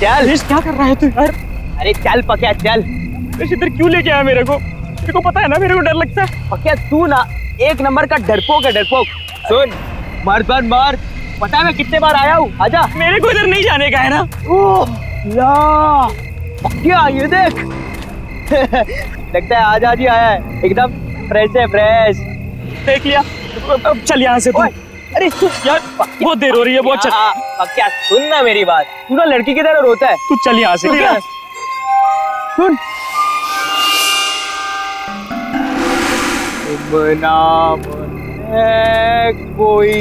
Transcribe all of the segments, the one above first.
चल। क्या कर रहा है तू यार? अरे चल पक्या चल। इधर क्यों लेके आया मेरे को? तेरे को पता है ना मेरे को डर लगता है। पक्या तू ना एक नंबर का डरपोक है, डरपोक। सुन, मार मार। पता है मैं कितने बार आया हूँ, आजा। मेरे को इधर नहीं जाने का है ना। ओह ला, पक्या ये देख। लगता है आज आज ही आया है, एकदम फ्रेश है, फ्रेश। देख लिया। अब चल यहाँ से तू। अरे तू यार बहुत देर हो रही है, बहुत चल। पक्या सुन ना मेरी बात, तू ना लड़की की तरह रोता है। तू चल यहाँ से। सुन, नाम है कोई,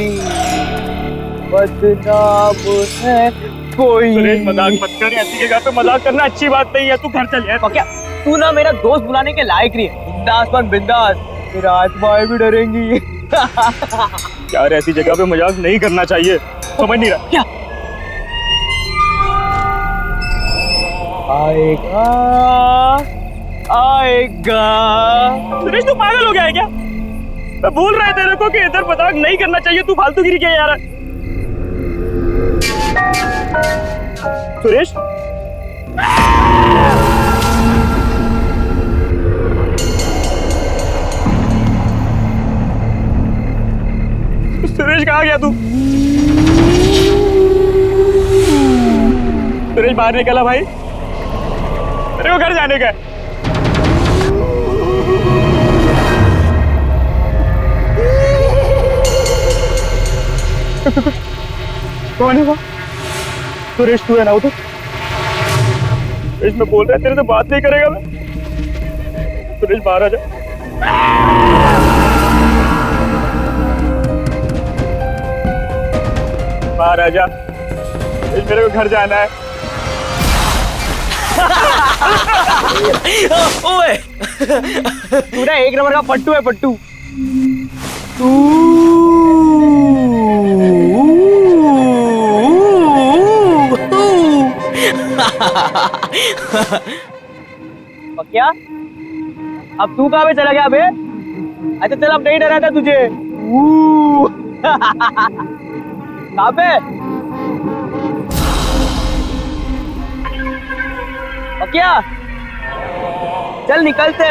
बदनाम है कोई। सुरेश मजाक मत कर, ऐसी जगह पे मजाक करना अच्छी बात नहीं है। तू घर चल यार। पक्या तू ना मेरा दोस्त बुलाने के लायक नहीं है। बिंदास बन बिंदास, तेरा आत्माएं भी डरेंगी। यार ऐसी जगह पे मजाक नहीं करना चाहिए, समझ नहीं रहा क्या आएगा आएगा। सुरेश तू पागल हो गया है क्या? मैं बोल रहा है तेरे को कि इधर मजाक नहीं करना चाहिए, तू फालतूगिरी क्या यार। सुरेश सुरेश कहाँ गया तू? सुरेश बाहर निकला भाई, तेरे को घर जाने का है। कौन है वो? सुरेश तू है ना? वो तो सुरेश मैं बोल रहा है तेरे से बात नहीं करेगा मैं। सुरेश बाहर आ जा। बाहर आ जा, मेरे को घर जाना है। ओए तू ना एक नंबर का पट्टू है, पट्टू। क्या अब तू कहाँ पे चला गया बे? अच्छा चल, अब नहीं डरा था तुझे। कहाँ पे? क्या चल निकलते।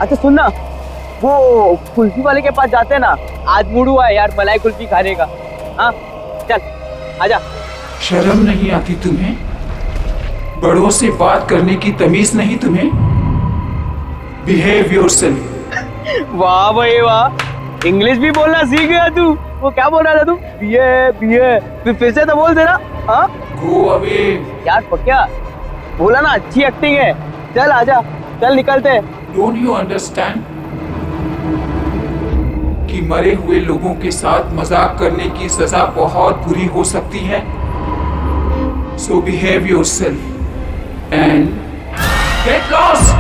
अच्छा सुन ना, वो कुल्फी वाले के पास जाते हैं ना, आज मूड हुआ है यार मलाई कुल्फी खाने का। हाँ चल आजा। शर्म नहीं आती तुम्हें? बड़ों से बात करने की तमीज नहीं तुम्हें? Behave yourself. वाह भाई वाह, इंग्लिश भी बोलना सीख गया तू। वो क्या बोल रहा था तू? फिर से तो बोल देना। हाँ गो अवे। यार पक्या बोला ना, अच्छी एक्टिंग है। चल आजा, चल निकलते। डोंट यू अंडरस्टैंड कि मरे हुए लोगों के साथ मजाक करने की सजा बहुत बुरी हो सकती है? So behave yourself and get lost.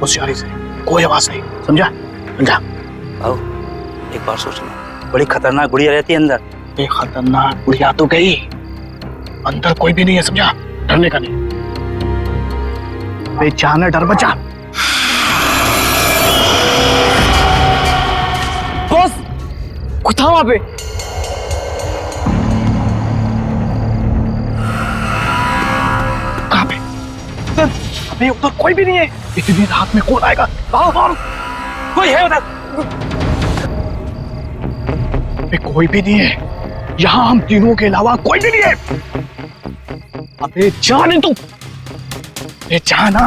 होशियारी से, कोई आवाज नहीं, समझा? समझा? आओ एक बार सोचना, बड़ी खतरनाक गुड़िया रहती है अंदर। ये खतरनाक गुड़िया तो गई, अंदर कोई भी नहीं है, समझा? डरने का नहीं। बेचान है, डर बचा। बॉस कुछ था वहां पे। कहाँ पे? अबे उधर कोई भी नहीं है। इतनी रात में कौन आएगा? कोई है उधर? कोई भी नहीं है यहाँ, हम तीनों के अलावा कोई भी नहीं है। अबे जाने तू। ये जाना।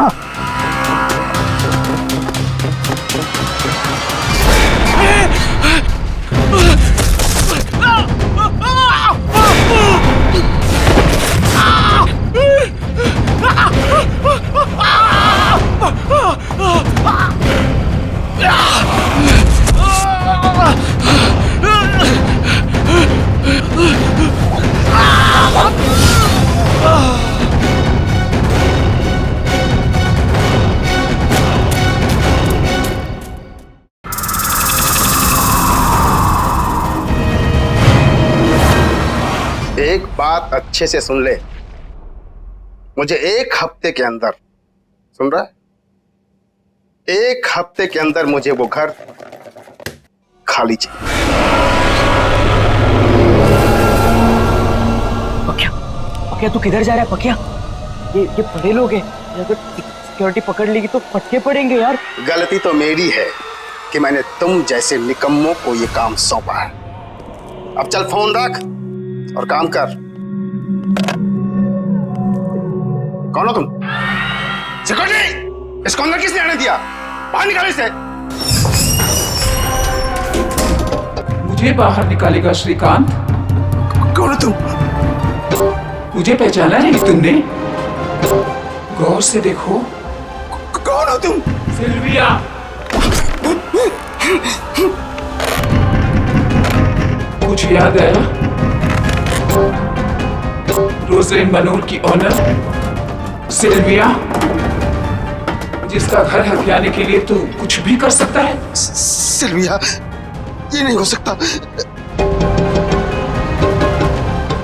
एक बात अच्छे से सुन ले, मुझे 1 हफ्ते के अंदर, सुन रहा है, 1 हफ्ते के अंदर मुझे वो घर खाली चाहिए। पकिया तू किधर जा रहा है पकिया? ये बड़े लोग हैं, अगर सिक्योरिटी पकड़ लेगी तो फटके पड़ेंगे यार। गलती तो मेरी है कि मैंने तुम जैसे निकम्मों को ये काम सौंपा है। अब चल फोन रख और काम कर। कौन हो तुम? सिक्योरिटी, इसको अंदर किसने आने दिया? बाहर निकालो इसे। मुझे बाहर निकालेगा श्रीकांत? कौन हो तुम? मुझे पहचाना नहीं तुमने? गौर से देखो। कौन हो तुम? सिल्विया। कुछ याद आया? रोजलिन मनोर की ऑनर सिल्विया, जिसका घर हथियाने के लिए तू कुछ भी कर सकता है। सिल्विया, ये नहीं हो सकता।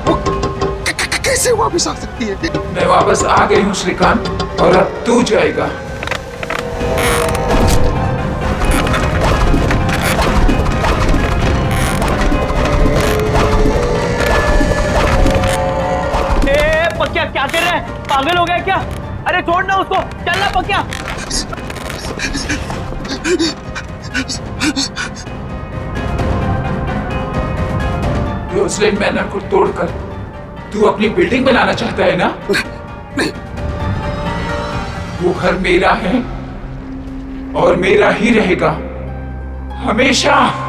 वो कैसे वापस आ सकती है? मैं वापस आ गई हूँ श्रीकांत, और अब तू जाएगा। पकिया क्या कर रहा है? पागल हो गया क्या? अरे छोड़ ना उसको, चलना पकिया। रोजलिन मैनर को तोड़कर तू अपनी बिल्डिंग बनाना चाहता है ना? नहीं। वो घर मेरा है और मेरा ही रहेगा हमेशा।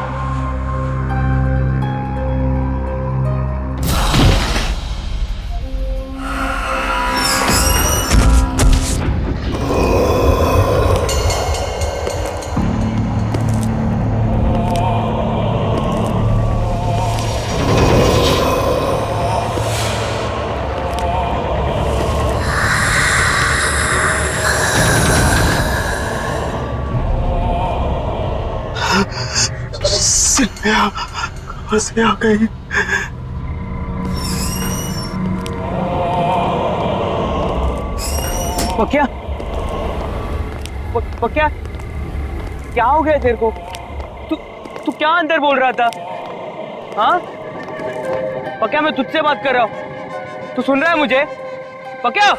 सिल्विया कहाँ से आ गई? पकिया, पकिया क्या हो गया तेरे को? तू क्या अंदर बोल रहा था? हाँ पकिया, मैं तुझसे बात कर रहा हूँ, तू सुन रहा है मुझे? पकिया,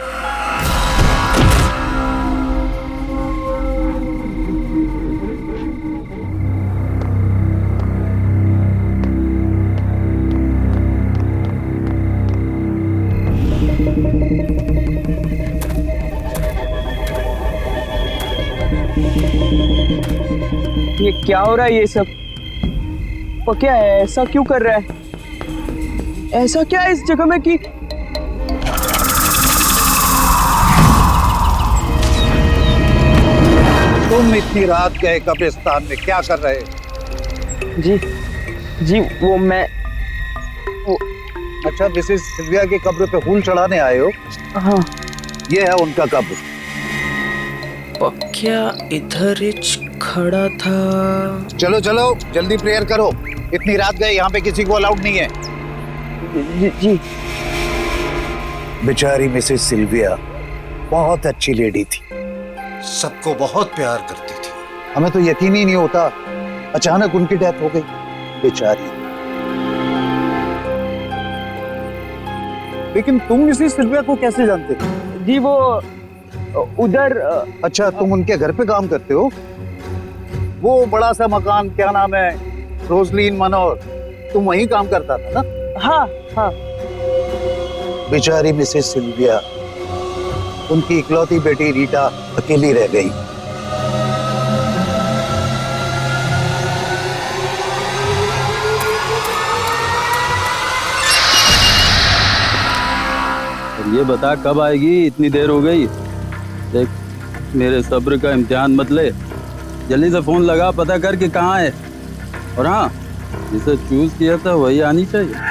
ये क्या हो रहा है ये सब? पकिया ऐसा क्यों कर रहा है? ऐसा क्या है इस जगह में कि तुम इतनी रात गए कब्रिस्तान में क्या कर रहे? जी वो मैं अच्छा, मिसेस सिल्विया की कब्र पे फूल चढ़ाने आए हो? हाँ। ये है उनका कब्र। पकिया इधर खड़ा था। चलो चलो जल्दी प्रेयर करो, इतनी रात गए, यहाँ पे किसी को अलाउड नहीं है। जी। बेचारी मिसेस सिल्विया बहुत अच्छी लेडी थी, सबको बहुत प्यार करती थी। हमें तो यकीन ही नहीं होता, अचानक उनकी डेथ हो गई बेचारी। लेकिन तुम मिसेस सिल्विया को कैसे जानते थे? जी वो उधर। अच्छा, तुम उनके घर पे काम करते हो? वो बड़ा सा मकान, क्या नाम है, रोजलिन मनोर, तुम वहीं काम करता था ना? हाँ। बेचारी मिसेस सिल्विया उनकी इकलौती बेटी रीटा अकेली रह गई। और ये बता कब आएगी, इतनी देर हो गई। देख मेरे सब्र का इम्तिहान मत ले, जल्दी से फोन लगा, पता कर कि कहाँ है। और हाँ, जिसे चूज किया था वही आनी चाहिए।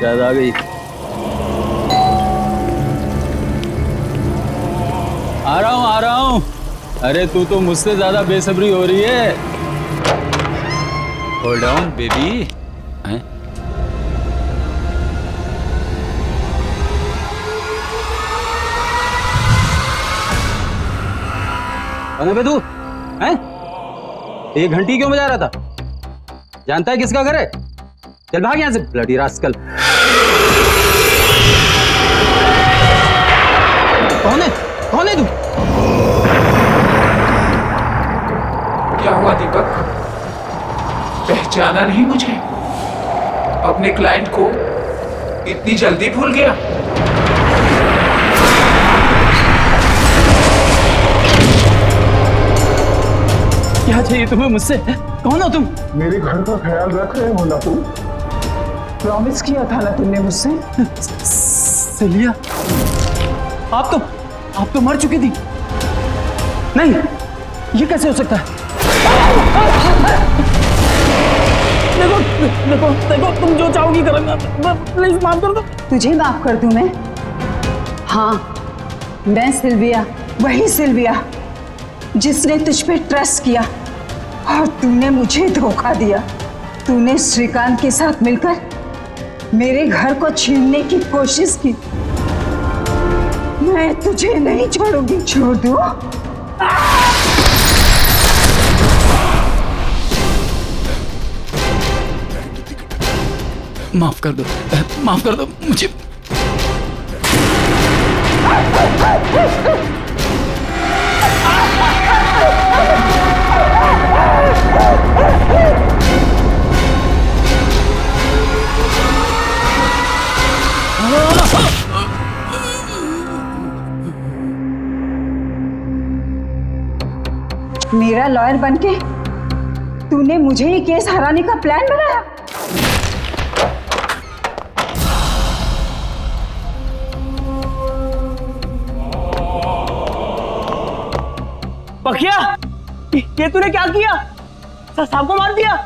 शायद आ गई। आ रहा हूँ। अरे तू तो मुझसे ज्यादा बेसब्री हो रही है। Hold on baby. कौन है तू? हैं? ये घंटी क्यों बजा रहा था? जानता है किसका घर है? चल भाग यहाँ से ब्लडी रास्कल। कौन है? कौन है तू? क्या हुआ दीपक, पहचाना नहीं मुझे? अपने क्लाइंट को इतनी जल्दी भूल गया? क्या चाहिए तुम्हें मुझसे? कौन हो तुम? मेरे घर का ख्याल रख रहे हो ना तुम? प्रॉमिस किया था ना तुमने मुझसे। सेलिया, आप तो मर चुकी थी। नहीं, ये कैसे हो सकता है? देखो देखो देखो, तुम जो चाहोगी करूंगा, प्लीज माफ कर दो। तुझे माफ कर दूं मैं? हाँ, मैं सिल्विया, वही सिल्विया जिसने तुझ पे ट्रस्ट किया और तूने मुझे धोखा दिया। तूने श्रीकांत के साथ मिलकर मेरे घर को छीनने की कोशिश की। मैं तुझे नहीं छोड़ूंगी। छोड़ दो। माफ कर दो, माफ कर दो मुझे। मेरा लॉयर बनके तूने मुझे ये केस हराने का प्लान बनाया। पखिया, ये तूने क्या किया? साहब को मार दिया।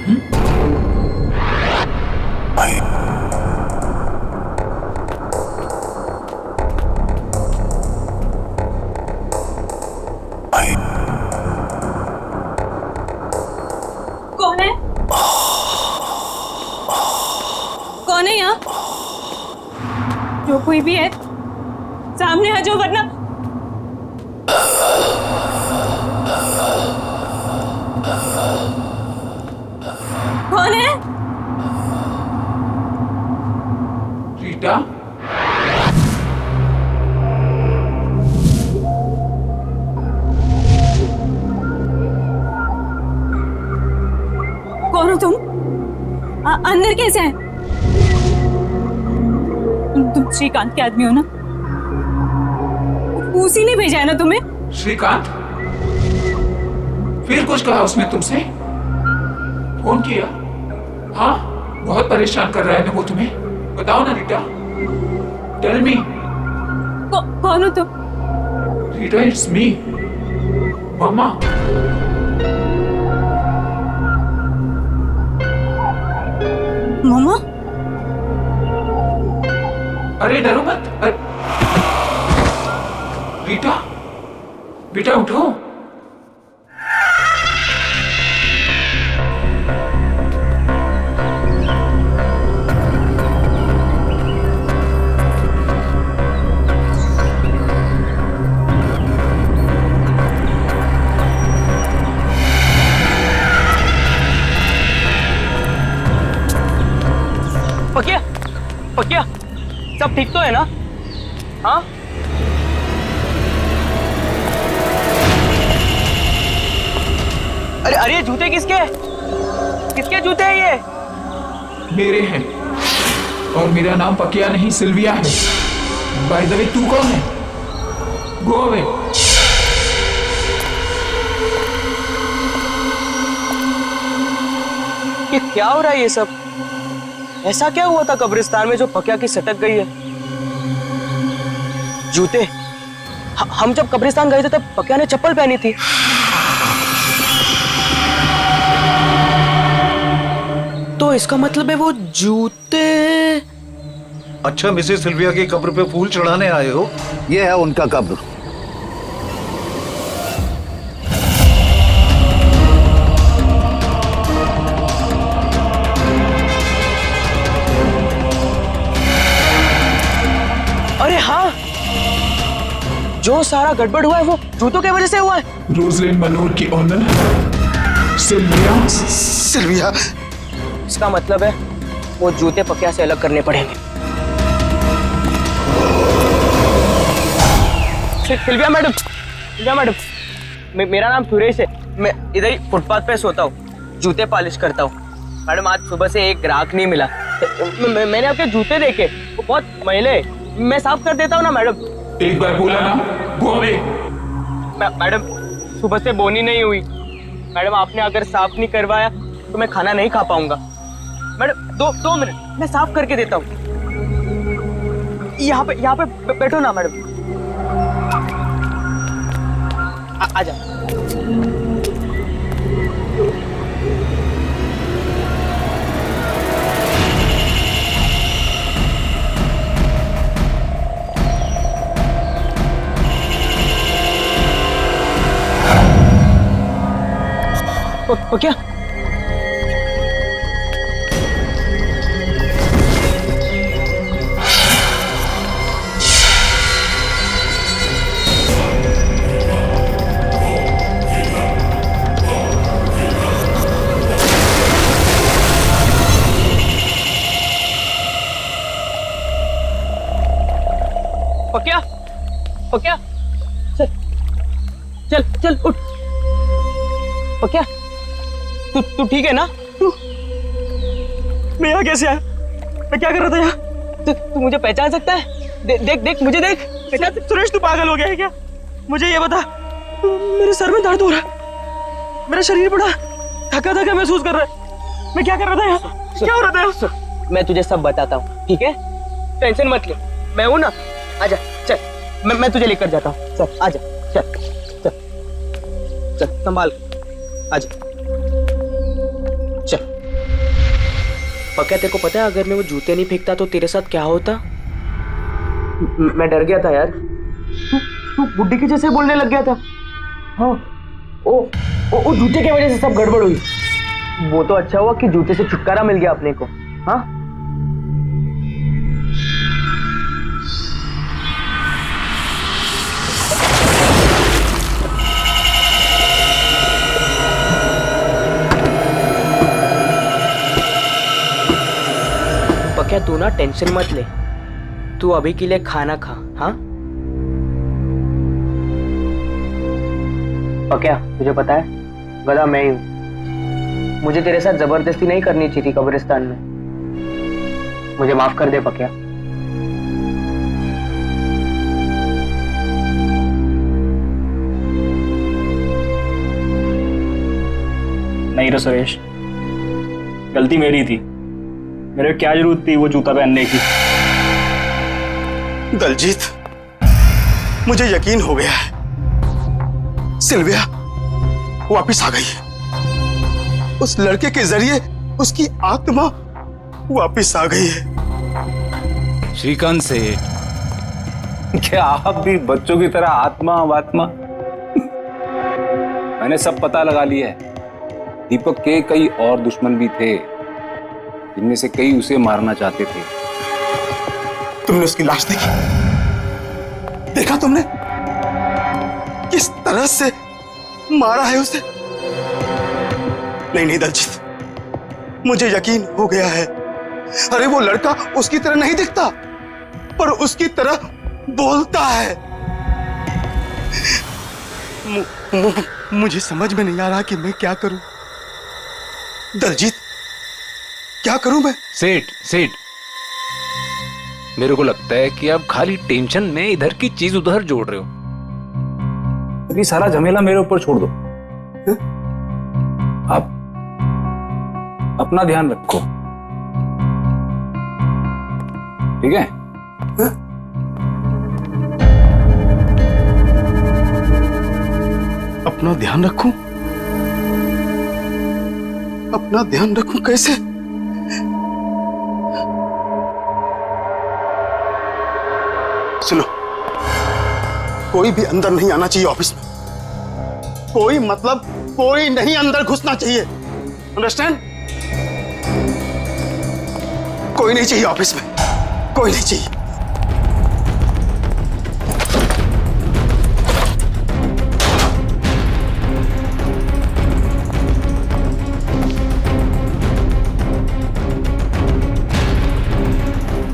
कौन है? कौन है यहाँ? जो कोई भी है सामने आ जाओ, वरना कौन है? रीटा, कौन हो तुम? अंदर कैसे हैं? तुम श्रीकांत के आदमी हो ना? उसी ने भेजा है ना तुम्हें? श्रीकांत? फिर कुछ कहा उसने तुमसे? फोन किया? हाँ, बहुत परेशान कर रहा है ना वो तुम्हें? बताओ ना रीटा, टेल मी। कौन हो तुम? रीटा, इट्स मी, मामा। मामा? अरे डरो मत। रीटा, बेटा उठो। पकिया, पकिया, सब ठीक तो है ना? हाँ? अरे अरे, ये जूते किसके हैं? किसके जूते हैं ये? मेरे हैं, और मेरा नाम पकिया नहीं सिल्विया है। बाय द वे, तू कौन है? Go away. ये क्या हो रहा है ये सब? ऐसा क्या हुआ था कब्रिस्तान में जो पकिया की सटक गई है? जूते, हम जब कब्रिस्तान गए थे तब पकिया ने चप्पल पहनी थी। तो इसका मतलब है वो जूते। अच्छा, मिसेस सिल्विया की कब्र पे फूल चढ़ाने आए हो? ये है उनका कब्र। अरे हाँ, जो सारा गड़बड़ हुआ है वो जूतों की वजह से हुआ है। रोजलिन मनोर की ऑनर सिल्विया। सिल्विया, इसका मतलब है वो जूते पकिया से अलग करने पड़ेंगे। सिल्विया मैडम, सिल्विया मैडम, मेरा नाम सुरेश है। मैं इधर ही फुटपाथ पे सोता हूँ, जूते पॉलिश करता हूँ। मैडम, आज सुबह से एक ग्राहक नहीं मिला। मैंने आपके जूते देखे, वो बहुत मैले। मैं साफ कर देता हूँ ना मैडम। एक बार बोला ना, गो अवे। मैडम, सुबह से बोनी नहीं हुई। मैडम, आपने अगर साफ नहीं करवाया तो मैं खाना नहीं खा पाऊंगा। मैडम, दो मिनट, मैं साफ करके देता हूँ। यहाँ पे बैठो ना मैडम। आजा। क्या? पकिया, पकिया, चल चल चल उठ। पकिया, तू ठीक है ना? मैं यहाँ कैसे आया? मैं क्या कर रहा था यहाँ? तू मुझे पहचान सकता है? देख देख मुझे देख। सुरेश, तू पागल हो गया है क्या? मुझे ये बता, मेरे सर में दर्द हो रहा है, मेरा शरीर बड़ा थका थका महसूस कर रहा है। मैं क्या कर रहा था यहाँ? क्या हो रहा था यहाँ? मैं तुझे सब बताता हूँ, ठीक है? टेंशन मत ले, मैं हूं ना। आजा, चल, मैं तुझे लेकर जाता हूँ। चल आजा, चल चल चल, संभाल, आजा, चल। पक्का तेरे को पता है अगर मैं वो जूते नहीं फेंकता तो तेरे साथ क्या होता? मैं डर गया था यार। तू बुड्ढी के जैसे बोलने लग गया था। हाँ, ओ जूते की वजह से सब गड़बड़ हुई। वो तो अच्छा हुआ कि जूते से छुटकारा मिल गया अपने को। हाँ, पक्का तू ना टेंशन मत ले, तू अभी के लिए खाना खा। हाँ पक्का तुझे पता है गधा मैं ही हूं। मुझे तेरे साथ जबरदस्ती नहीं करनी चाहिए थी कब्रिस्तान में। मुझे माफ कर दे पक्का। नहीं रे सुरेश, गलती मेरी थी। मेरे क्या जरूरत थी वो जूता पहनने की। दलजीत, मुझे यकीन हो गया है सिल्विया वापिस आ गई है। उस लड़के के जरिए उसकी आत्मा वापिस आ गई है। श्रीकांत सेठ, क्या आप भी बच्चों की तरह आत्मा वात्मा? मैंने सब पता लगा लिया है। दीपक के कई और दुश्मन भी थे, जिनमें से कई उसे मारना चाहते थे। तुमने उसकी लाश देखी? देखा तुमने किस तरह से मारा है उसे? नहीं दलजीत, मुझे यकीन हो गया है। अरे वो लड़का उसकी तरह नहीं दिखता, पर उसकी तरह बोलता है। मुझे समझ में नहीं आ रहा कि मैं क्या करूं। दलजीत, क्या करूं मैं? सेठ, मेरे को लगता है कि आप खाली टेंशन में इधर की चीज उधर जोड़ रहे हो। अभी सारा झमेला मेरे ऊपर छोड़ दो। आप अपना ध्यान रखो, ठीक है? अपना ध्यान रखूं? अपना ध्यान रखूं कैसे? सुनो, कोई भी अंदर नहीं आना चाहिए ऑफिस में। कोई मतलब कोई नहीं अंदर घुसना चाहिए। अंडरस्टैंड? कोई नहीं चाहिए ऑफिस में, कोई नहीं चाहिए।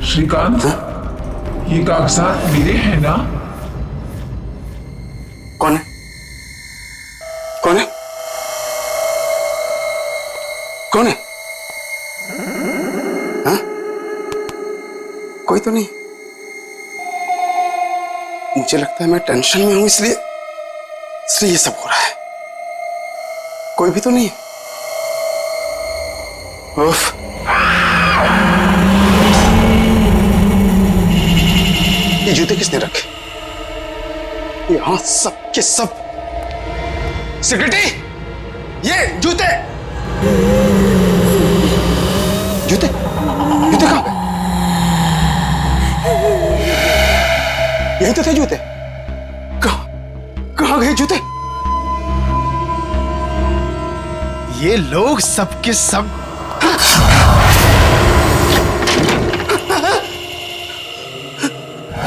श्रीकांत, ये कागजात मेरे हैं ना? कौन है? कौन है? कौन है? हाँ? कोई तो नहीं। मुझे लगता है मैं टेंशन में हूं, इसलिए ये सब हो रहा है। कोई भी तो नहीं है। उफ। ये जूते किसने रखे? यहां सब के सब। सिक्योरिटी, ये जूते कहां गए? यही तो थे जूते। कहां गए जूते? ये लोग सबके सब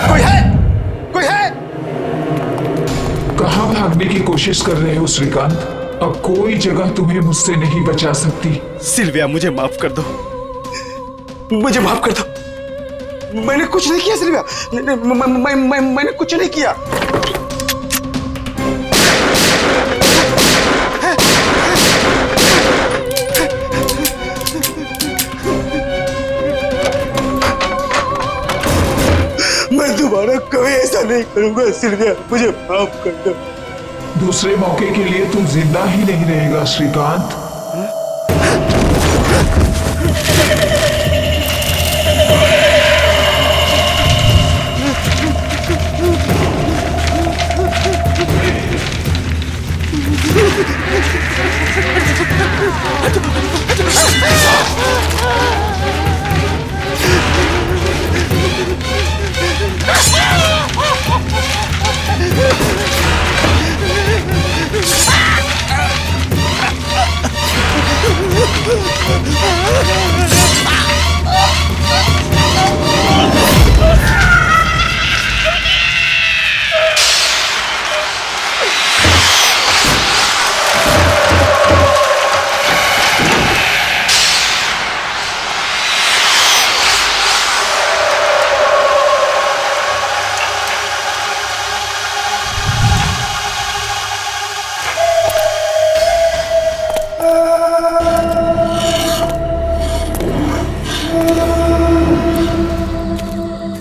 कोई है? कहां भागने की कोशिश कर रहे हो श्रीकांत? अब कोई जगह तुम्हें मुझसे नहीं बचा सकती। सिल्विया, मुझे माफ कर दो। मुझे माफ कर दो। मैंने कुछ नहीं किया सिल्विया। मैंने कुछ नहीं किया। मैं दोबारा कभी ऐसा नहीं करूंगा सिल्विया, मुझे माफ कर दो। दूसरे मौके के लिए तुम जिंदा ही नहीं रहेगा श्रीकांत।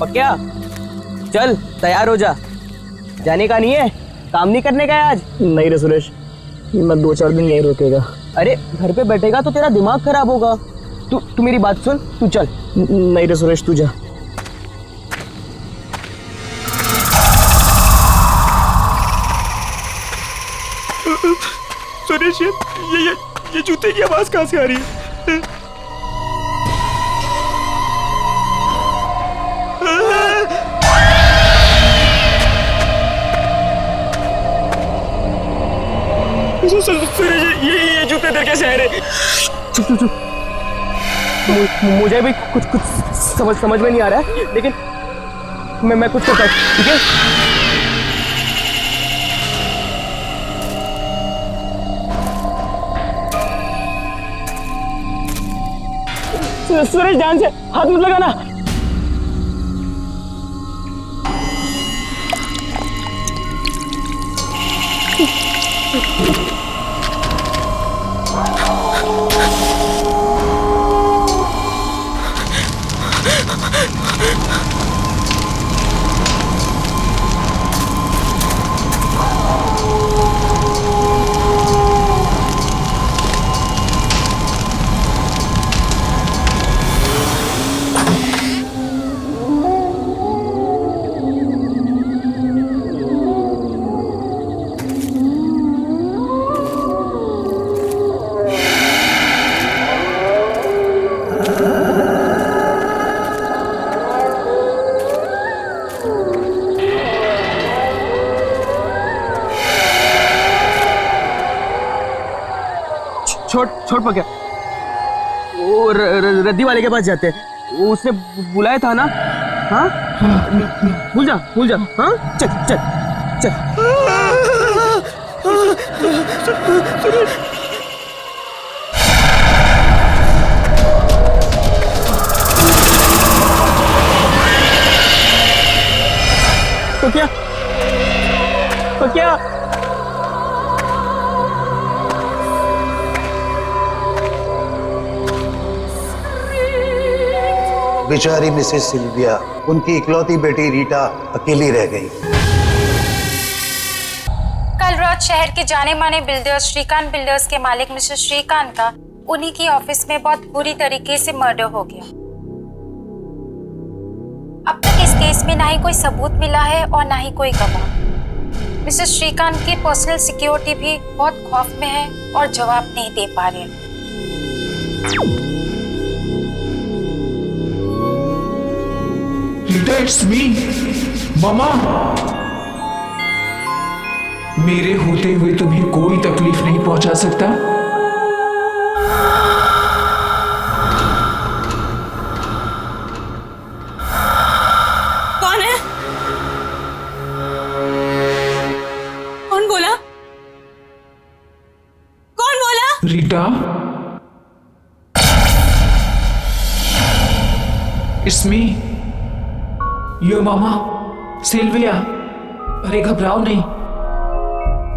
पक्या चल तैयार हो जा, जाने का नहीं है, काम नहीं करने का है आज। नहीं रे सुरेश, मैं 2-4 दिन यहीं रुकेगा। अरे घर पे बैठेगा तो तेरा दिमाग खराब होगा। तू मेरी बात सुन, तू चल। नहीं रे सुरेश, तू जा। सुरेश ये जूते की आवाज कहाँ से आ रही है? सुरेश ये जूते तेरे कैसे आ रहे? चुप चुप चुप। मुझे भी कुछ समझ में नहीं आ रहा है, लेकिन मैं कुछ करता हूँ, ठीक है? सुरेश ध्यान से हाथ मत लगाना। छोड़ पक्या, वो रद्दी वाले के पास जाते हैं, उसने बुलाया था ना। हाँ भूल जा। हाँ चल। पक्या बेचारी मिसेस सिल्विया, उनकी इकलौती बेटी रीटा अकेली रह गई। कल रात शहर के जाने माने बिल्डर्स श्रीकांत बिल्डर्स के मालिक मिस्टर श्रीकांत का उन्हीं की ऑफिस में बहुत बुरी तरीके से मर्डर हो गया। अब तक इस केस में ना ही कोई सबूत मिला है और ना ही कोई गवाह। मिस्टर श्रीकांत की पर्सनल सिक्योरिटी भी बहुत खौफ में है और जवाब नहीं दे पा रहे। That's me, मामा। मेरे होते हुए तुम्हें कोई तकलीफ नहीं पहुंचा सकता। कौन है? कौन बोला? रीटा, It's me, your मामा सिल्विया। अरे घबराओ नहीं,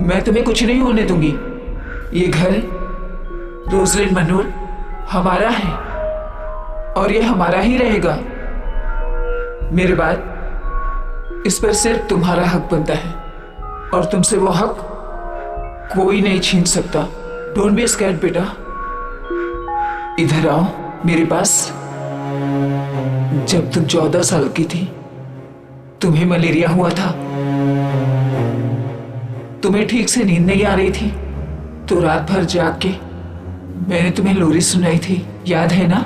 मैं तुम्हें कुछ नहीं होने दूंगी। ये घर रोजलिन मनोर हमारा है और ये हमारा ही रहेगा। मेरे बाद इस पर सिर्फ तुम्हारा हक बनता है और तुमसे वो हक कोई नहीं छीन सकता। डोंट बी स्कैर्ड बेटा, इधर आओ मेरे पास। जब तुम 14 साल की थी, तुम्हें मलेरिया हुआ था। तुम्हें ठीक से नींद नहीं आ रही थी, तो रात भर जाग के मैंने तुम्हें लोरी सुनाई थी, याद है ना?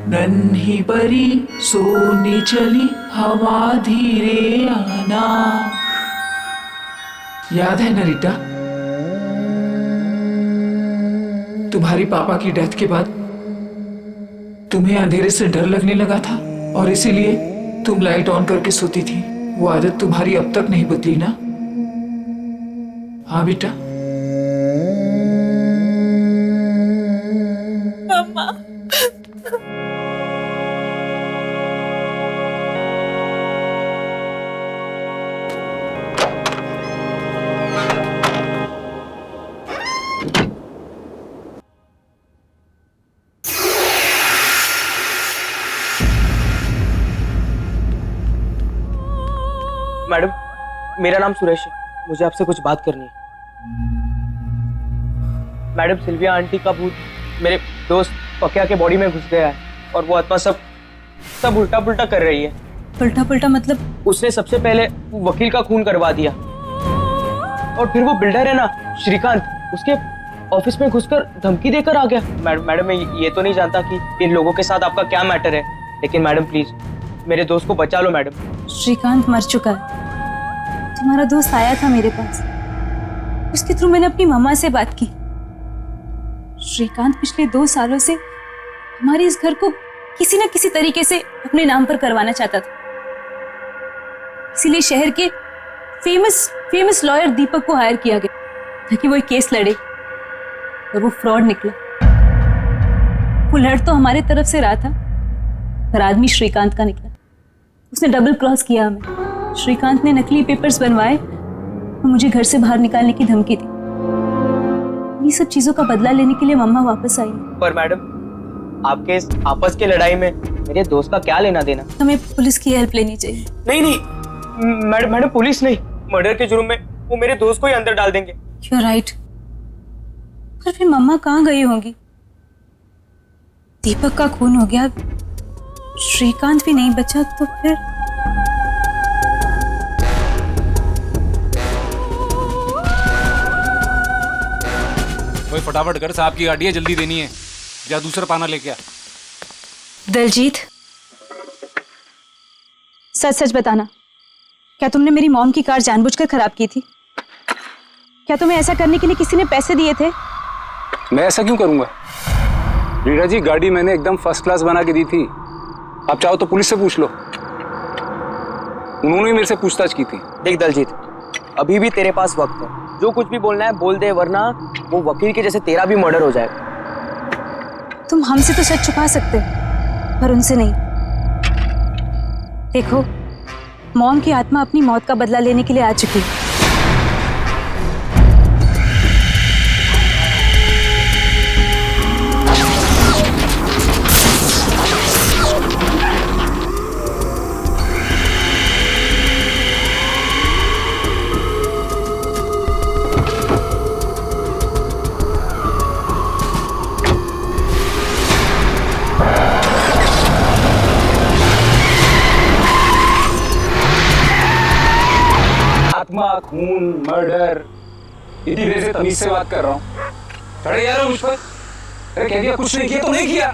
नन्ही परी सोने चली हवा धीरे आना, याद है ना रीटा? तुम्हारी पापा की डेथ के बाद तुम्हें अंधेरे से डर लगने लगा था और इसीलिए तुम लाइट ऑन करके सोती थी। वो आदत तुम्हारी अब तक नहीं बदली ना? हाँ बेटा। मम्मा। मैडम, मेरा नाम सुरेश है, मुझे आपसे कुछ बात करनी है। मैडम, सिल्विया आंटी का भूत मेरे दोस्त पकिया के बॉडी में घुस गया है और वो आत्मा सब उल्टा पुल्टा कर रही है। उल्टा पुल्टा मतलब? उसने सबसे पहले वकील का खून करवा दिया और फिर वो बिल्डर है ना श्रीकांत, उसके ऑफिस में घुसकर धमकी देकर आ गया। मैडम, मैं ये तो नहीं जानता कि इन लोगों के साथ आपका क्या मैटर है, लेकिन मैडम प्लीज मेरे दोस्त को बचा लो मैडम। श्रीकांत मर चुका है। तुम्हारा दोस्त आया था मेरे पास, उसके थ्रू मैंने अपनी मम्मा से बात की। श्रीकांत पिछले 2 सालों से हमारे इस घर को किसी न किसी तरीके से अपने नाम पर करवाना चाहता था, इसीलिए शहर के फेमस लॉयर दीपक को हायर किया गया ताकि वो एक केस लड़े, और वो फ्रॉड निकला। वो लड़ तो हमारे तरफ से रहा था, पर आदमी श्रीकांत का निकला। उसने डबल क्रॉस किया हमें। श्रीकांत ने नकली पेपर्स बनवाए और मुझे घर से बाहर निकालने की धमकी दी। ये सब चीजों का बदला लेने के लिए मम्मा वापस आई। पर मैडम, आपके इस आपस की लड़ाई में मेरे दोस्त का क्या लेना देना? हमें पुलिस की हेल्प लेनी चाहिए। नहीं मैडम, पुलिस नहीं, मर्डर के जुर्म में वो मेरे दोस्त को ही अंदर डाल देंगे। You're right। पर फिर मम्मा कहाँ गई होंगी? दीपक का खून हो गया, श्रीकांत भी नहीं बचा, तो फिर कोई फटाफट कर, साहब की गाड़ी है, जल्दी देनी है। जा दूसरा पाना लेके आ। दलजीत, सच बताना, क्या तुमने मेरी मॉम की कार जानबूझकर खराब की थी? क्या तुम्हें ऐसा करने के लिए किसी ने पैसे दिए थे? मैं ऐसा क्यों करूंगा? रीना जी, गाड़ी मैंने एकदम फर्स्ट क्लास बना के दी थी। आप चाहो तो पुलिस से पूछ लो, उन्होंने मेरे से पूछताछ की थी। देख दलजीत, अभी भी तेरे पास वक्त है, जो कुछ भी बोलना है बोल दे, वरना वो वकील के जैसे तेरा भी मर्डर हो जाएगा। तुम हमसे तो सच छुपा सकते हो, पर उनसे नहीं। देखो, मॉम की आत्मा अपनी मौत का बदला लेने के लिए आ चुकी है। खून, मर्डर, इतनी देर से तमीज से बात कर रहा हूँ। चढ़े जा रहे हो मुझ पर? अरे कह दिया कुछ नहीं किया तो नहीं किया।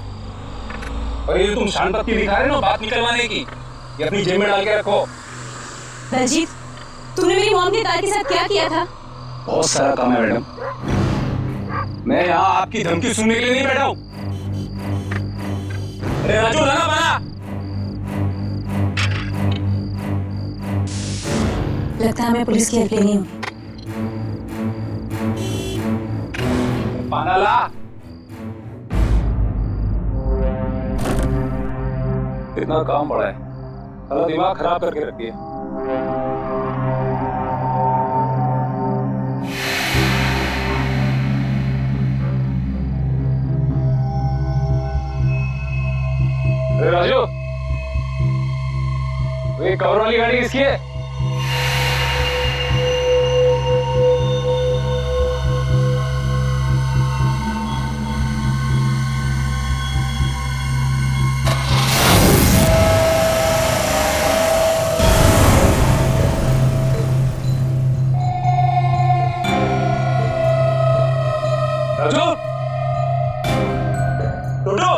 और ये तुम शान पत्ती दिखा रहे हो बात निकलवाने की, ये अपनी जेब में डाल के रखो। दलजीत, तुमने मेरी मॉम की कार के साथ क्या किया था? बहुत सारा काम है मैडम, मैं यहाँ आपकी धमकी सुनने के लिए नहीं बैठा हूँ। अरे राजू, लगा पाना। लगता है हमें पुलिस की हेल्प लेनी होगी। पाना ला। इतना काम बड़ा है, सारा दिमाग खराब करके रखी है। अरे राजू, ये कवर वाली गाड़ी किसकी है? राजू, टोटो,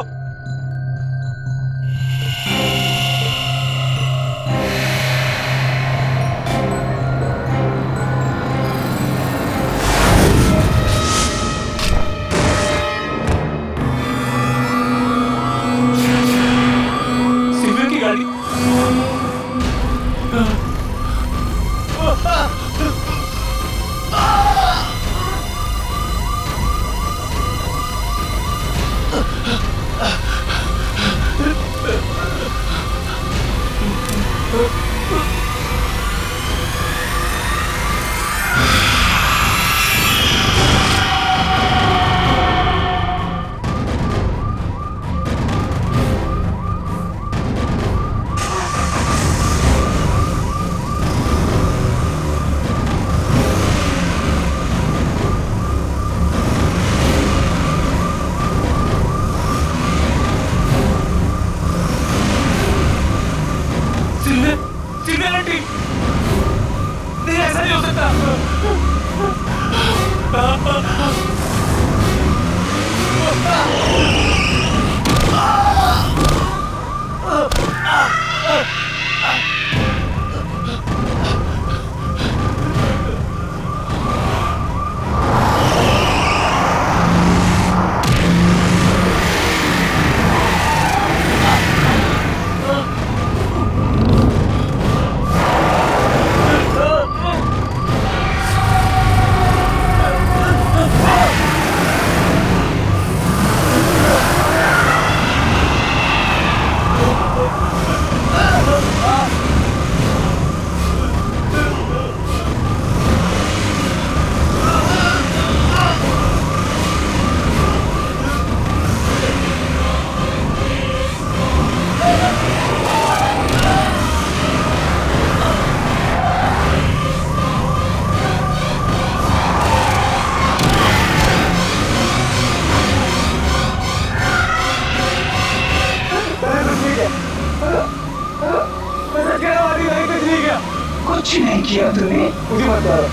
कुछ नहीं किया तूने। मुझे मत मारो।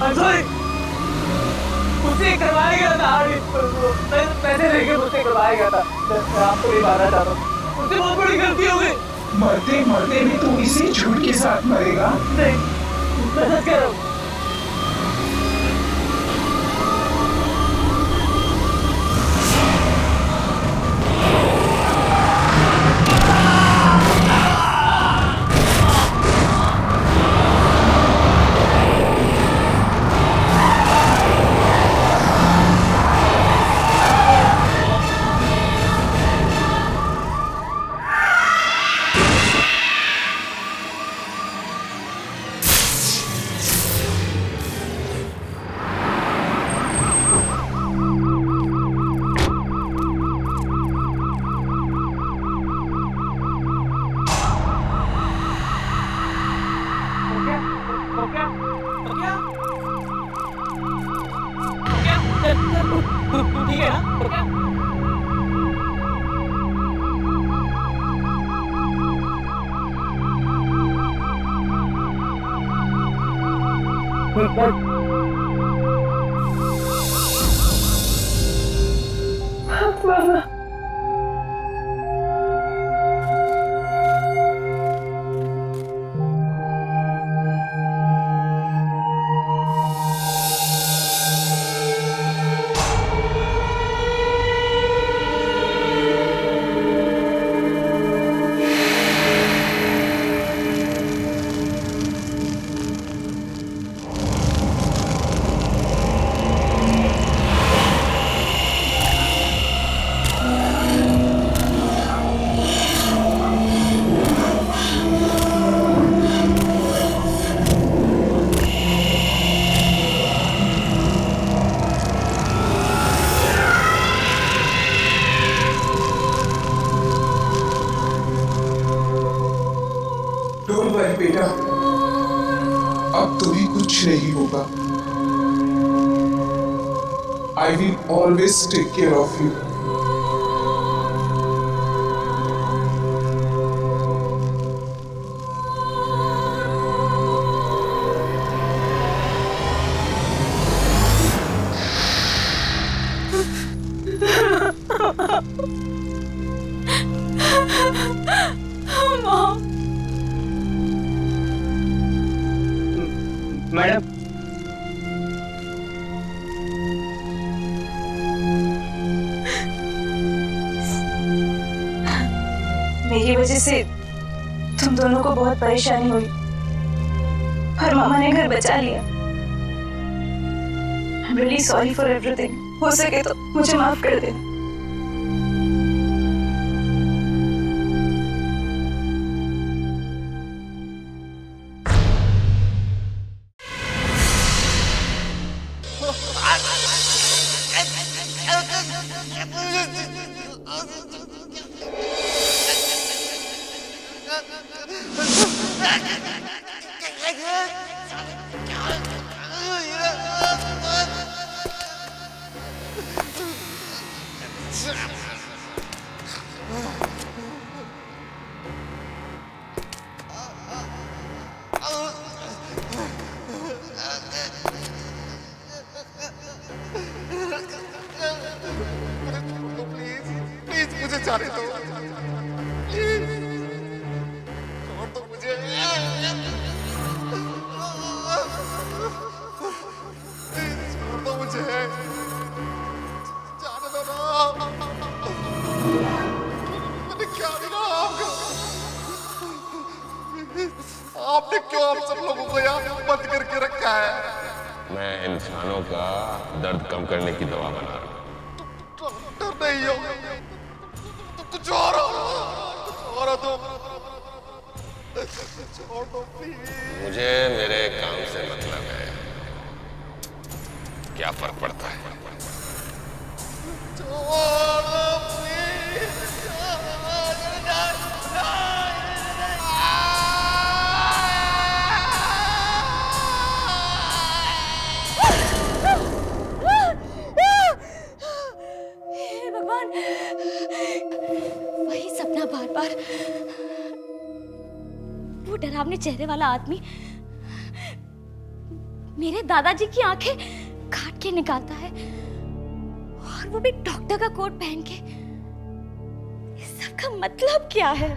I'm sorry। मुझसे करवाया गया था, पैसे लेके मुझसे करवाया गया था। मैं आपको नहीं मारना चाहता हूँ, मुझसे बहुत बड़ी गलती हो गई। मरते मरते भी तू इसी झूठ के साथ मरेगा? नहीं, मैं सच कह रहा हूँ। ठीक है ना? डोंट वरी बेटा, अब तुम्हें कुछ नहीं होगा। I will always take care of you. Madam, मेरी वजह से तुम दोनों को बहुत परेशानी हुई, पर मामा ने घर बचा लिया। I'm really sorry for everything। हो सके तो मुझे माफ कर देना। जाने दो, प्लीज छोड़ दो मुझे, प्लीज छोड़ दो मुझे, जाने दो ना। मैंने क्या बिगाड़ा आपका? आपने क्यों हम सब लोगों को यहाँ बंद करके रखा है? मैं इंसानों का दर्द कम करने की दवा बना रहा हूँ। डॉक्टर नहीं हो, कुछ और हो तो छोड़ दो प्लीज। मुझे मेरे काम से मतलब है, क्या फर्क पड़ता है? छोड़ दो प्लीज। भगवान, वही सपना बार बार वो डरावने चेहरे वाला आदमी मेरे दादाजी की आंखें काट के निकालता है, और वो भी डॉक्टर का कोट पहन के। इस सब का मतलब क्या है?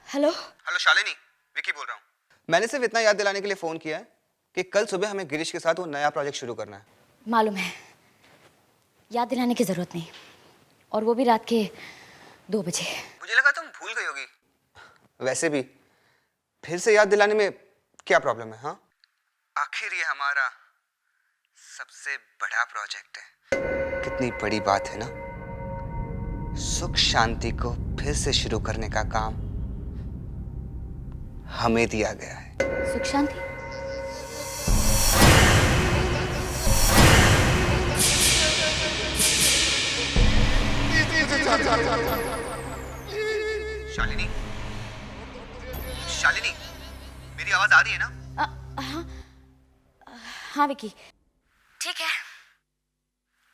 हेलो हेलो शालिनी, विकी बोल रहा हूँ। मैंने सिर्फ इतना याद दिलाने के लिए फोन किया है कि कल सुबह हमें गिरीश के साथ वो नया प्रोजेक्ट शुरू करना है। मालूम है, याद दिलाने की जरूरत नहीं, और वो भी रात के 2 बजे। मुझे लगा तुम भूल गई होगी। वैसे भी फिर से याद दिलाने में क्या प्रॉब्लम है? हाँ, आखिर ये हमारा सबसे बड़ा प्रोजेक्ट है। कितनी बड़ी बात है ना, सुख शांति को फिर से शुरू करने का काम हमें दिया गया है। सुख शांति? शालिनी, शालिनी, मेरी आवाज आ रही है ना? हाँ हाँ विकी, ठीक है,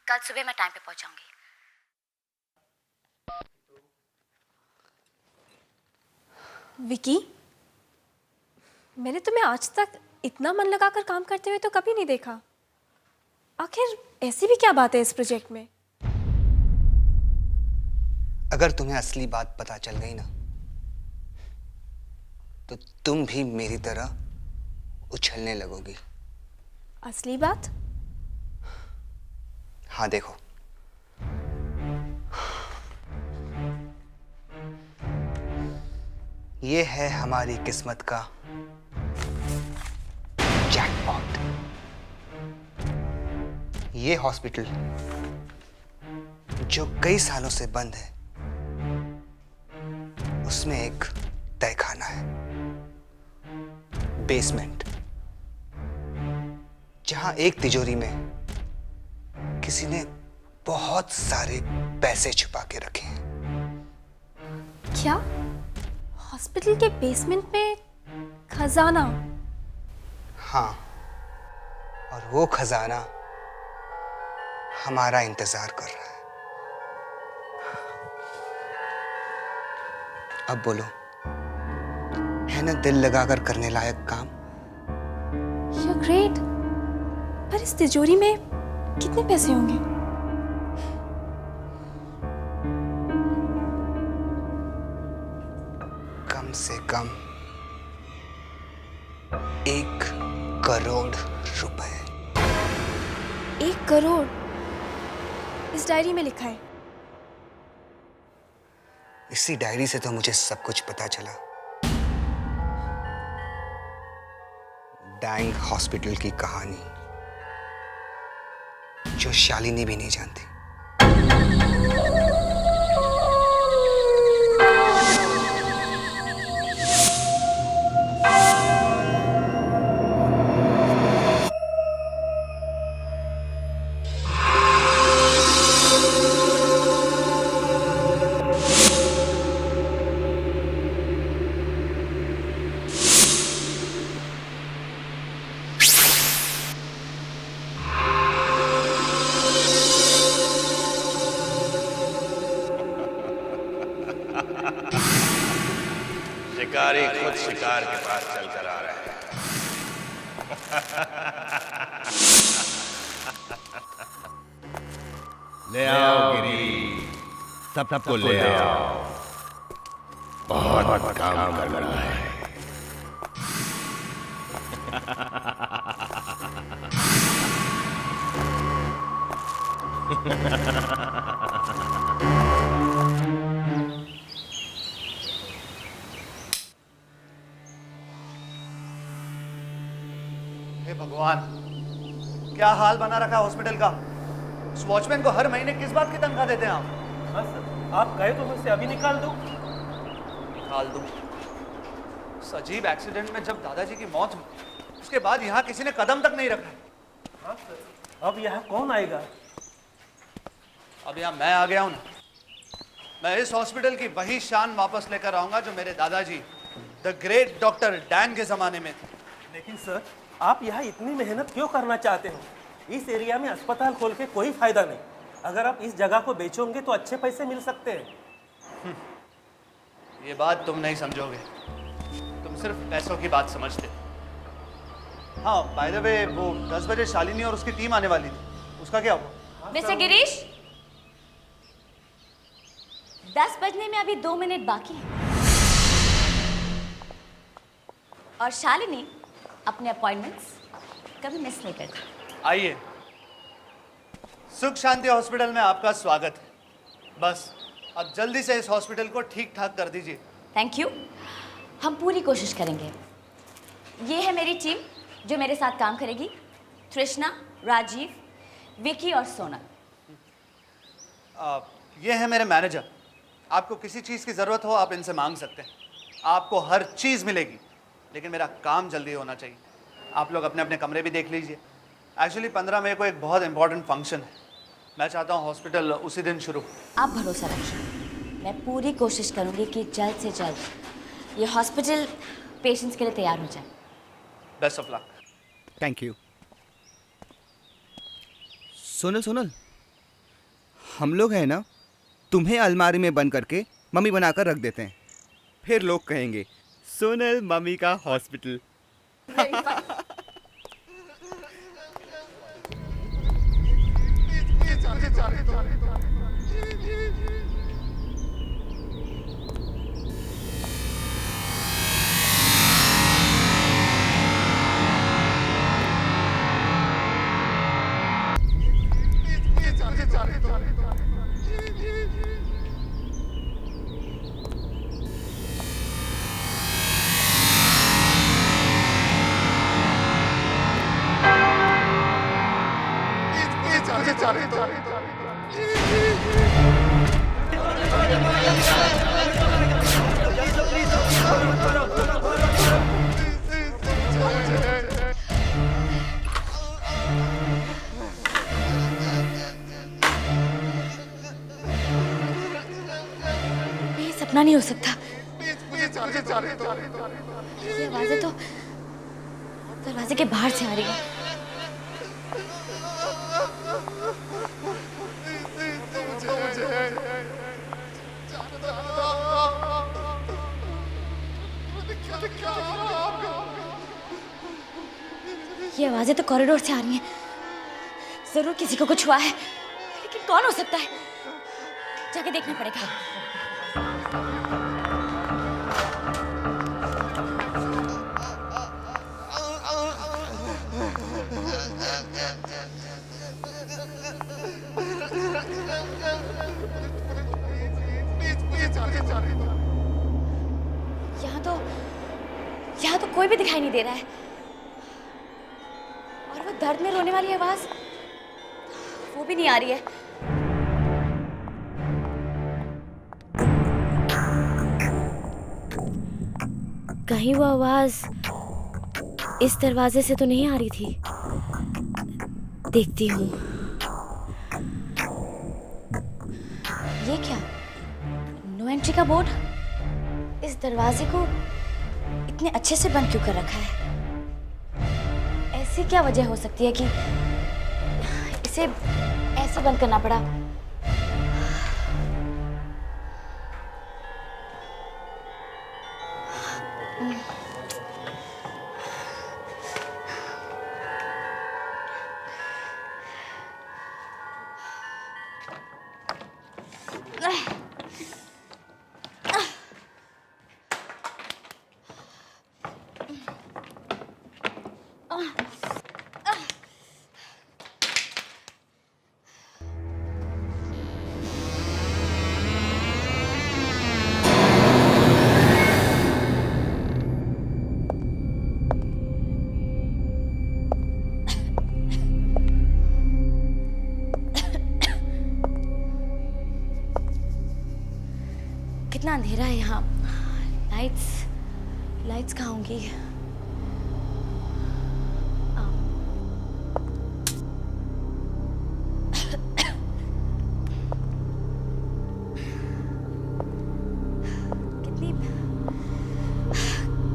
कल सुबह मैं टाइम पे पहुंच जाऊंगी। विकी, मैंने तुम्हें आज तक इतना मन लगाकर काम करते हुए तो कभी नहीं देखा। आखिर ऐसी भी क्या बात है इस प्रोजेक्ट में? अगर तुम्हें असली बात पता चल गई ना, तो तुम भी मेरी तरह उछलने लगोगी। असली बात? हाँ देखो, ये है हमारी किस्मत का जैकपॉट। ये हॉस्पिटल जो कई सालों से बंद है, उसमें एक तहखाना है, बेसमेंट, जहां एक तिजोरी में किसी ने बहुत सारे पैसे छुपा के रखे हैं। क्या? हॉस्पिटल के बेसमेंट में खजाना? हाँ, और वो खजाना हमारा इंतजार कर रहा है। अब बोलो, है ना दिल लगाकर करने लायक काम? You're great। पर इस तिजोरी में कितने पैसे होंगे? कम से कम 1 करोड़ रुपए। 1 करोड़? इस डायरी में लिखा है। इसी डायरी से तो मुझे सब कुछ पता चला। डैंग हॉस्पिटल की कहानी जो शालिनी भी नहीं जानती। शिकारी खुद शिकार के पास चलकर आ रहे हैं। ले आओ गिरी, सबको ले आओ, बहुत काम करना है। हे भगवान, क्या हाल बना रखा हॉस्पिटल का। उस वॉचमैन को हर महीने किस बात की तनख्वाह देते हैं आप? हाँ सर, आप कहे तो मैं इसे अभी निकाल दूं। निकाल दूं? उस अजीब एक्सीडेंट में जब दादाजी की मौत हुई, उसके बाद यहाँ किसी ने कदम तक नहीं रखा। हाँ सर, अब यहाँ कौन आएगा? अब यहाँ मैं आ गया हूँ ना। मैं इस हॉस्पिटल की वही शान वापस लेकर आऊंगा जो मेरे दादाजी द ग्रेट डॉक्टर डैन के जमाने में थी। लेकिन सर, आप यहाँ इतनी मेहनत क्यों करना चाहते हो? इस एरिया में अस्पताल खोल के कोई फायदा नहीं। अगर आप इस जगह को बेचोगे तो अच्छे पैसे मिल सकते हैं। ये बात तुम नहीं समझोगे, तुम सिर्फ पैसों की बात समझते हो। हाँ, बाय द वे वो 10 बजे शालिनी और उसकी टीम आने वाली थी, उसका क्या हुआ? मिस्टर गिरीश, 10 बजने में अभी 2 मिनट बाकी हैं। और शालिनी अपने अपॉइंटमेंट्स कभी मिस नहीं करती। आइए, सुख शांति हॉस्पिटल में आपका स्वागत है। बस अब जल्दी से इस हॉस्पिटल को ठीक ठाक कर दीजिए। थैंक यू, हम पूरी कोशिश करेंगे। ये है मेरी टीम जो मेरे साथ काम करेगी, तृष्णा, राजीव, विकी और सोनल। ये है मेरे मैनेजर। आपको किसी चीज़ की ज़रूरत हो आप इनसे मांग सकते हैं, आपको हर चीज़ मिलेगी, लेकिन मेरा काम जल्दी होना चाहिए। आप लोग अपने अपने कमरे भी देख लीजिए। एक्चुअली 15 मई को एक बहुत इंपॉर्टेंट फंक्शन है, मैं चाहता हूँ हॉस्पिटल उसी दिन शुरू। आप भरोसा रखिए, मैं पूरी कोशिश करूंगी कि जल्द से जल्द ये हॉस्पिटल पेशेंट्स के लिए तैयार हो जाए। Best of luck. Thank you. Sonal, हम लोग हैं ना, तुम्हें अलमारी में बंद करके मम्मी बनाकर रख देते हैं, फिर लोग कहेंगे सोनल मम्मी का हॉस्पिटल। ये सपना नहीं हो सकता। ये आवाजें तो दरवाजे के बाहर से आ रही है। ये आवाजें तो कॉरिडोर से आ रही हैं। जरूर किसी को कुछ हुआ है, लेकिन कौन हो सकता है? जाके देखना पड़ेगा। यहाँ तो कोई भी दिखाई नहीं दे रहा है, और वो दर्द में रोने वाली आवाज वो भी नहीं आ रही है। कहीं वो आवाज इस दरवाजे से तो नहीं आ रही थी। देखती हूँ। ये क्या? नो एंट्री का बोर्ड इस दरवाजे को इतने अच्छे से बंद क्यों कर रखा है? ऐसी क्या वजह हो सकती है कि इसे ऐसे बंद करना पड़ा? कितना अंधेरा है यहाँ। लाइट्स कहाँ होंगी?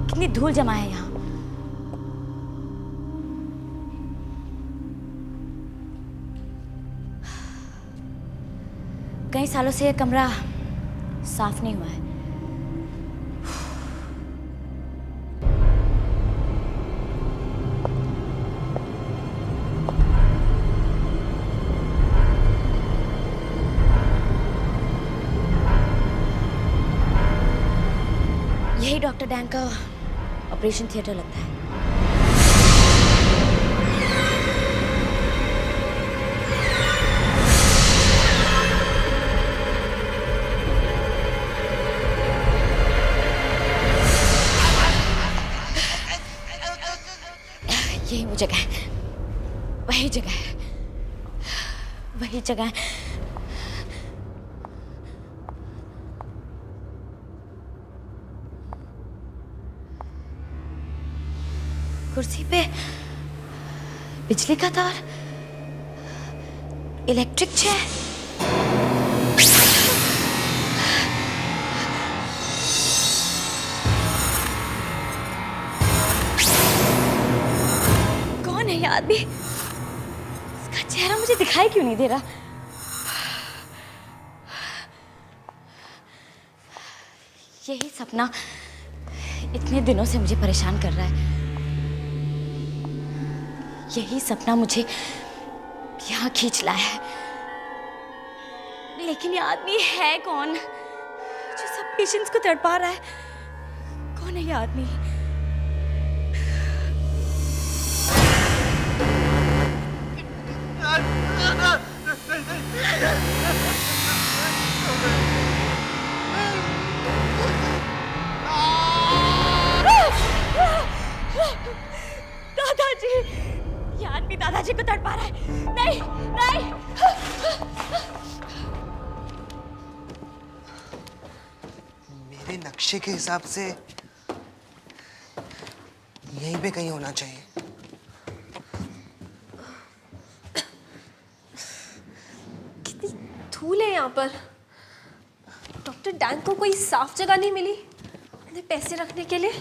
कितनी धूल जमा है यहाँ। कई सालों से ये कमरा साफ नहीं हुआ है। यही डॉक्टर डैंग का ऑपरेशन थिएटर लगता है। यही वो जगह है, वही जगह है, वही जगह है। कुर्सी पे बिजली का तार, इलेक्ट्रिक चेयर। कौन है ये आदमी? इसका चेहरा मुझे दिखाई क्यों नहीं दे रहा? यही सपना इतने दिनों से मुझे परेशान कर रहा है। यही सपना मुझे यहाँ खींच लाया है। लेकिन ये आदमी है कौन जो सब पेशेंट्स को तड़पा रहा है? कौन है ये आदमी? दादाजी, ये आदमी दादाजी को तड़पा रहा है। नहीं, नहीं। मेरे नक्शे के हिसाब से यहीं पे कहीं होना चाहिए। कितनी धूल है यहाँ पर। डॉक्टर डैंग को कोई साफ जगह नहीं मिली अपने पैसे रखने के लिए।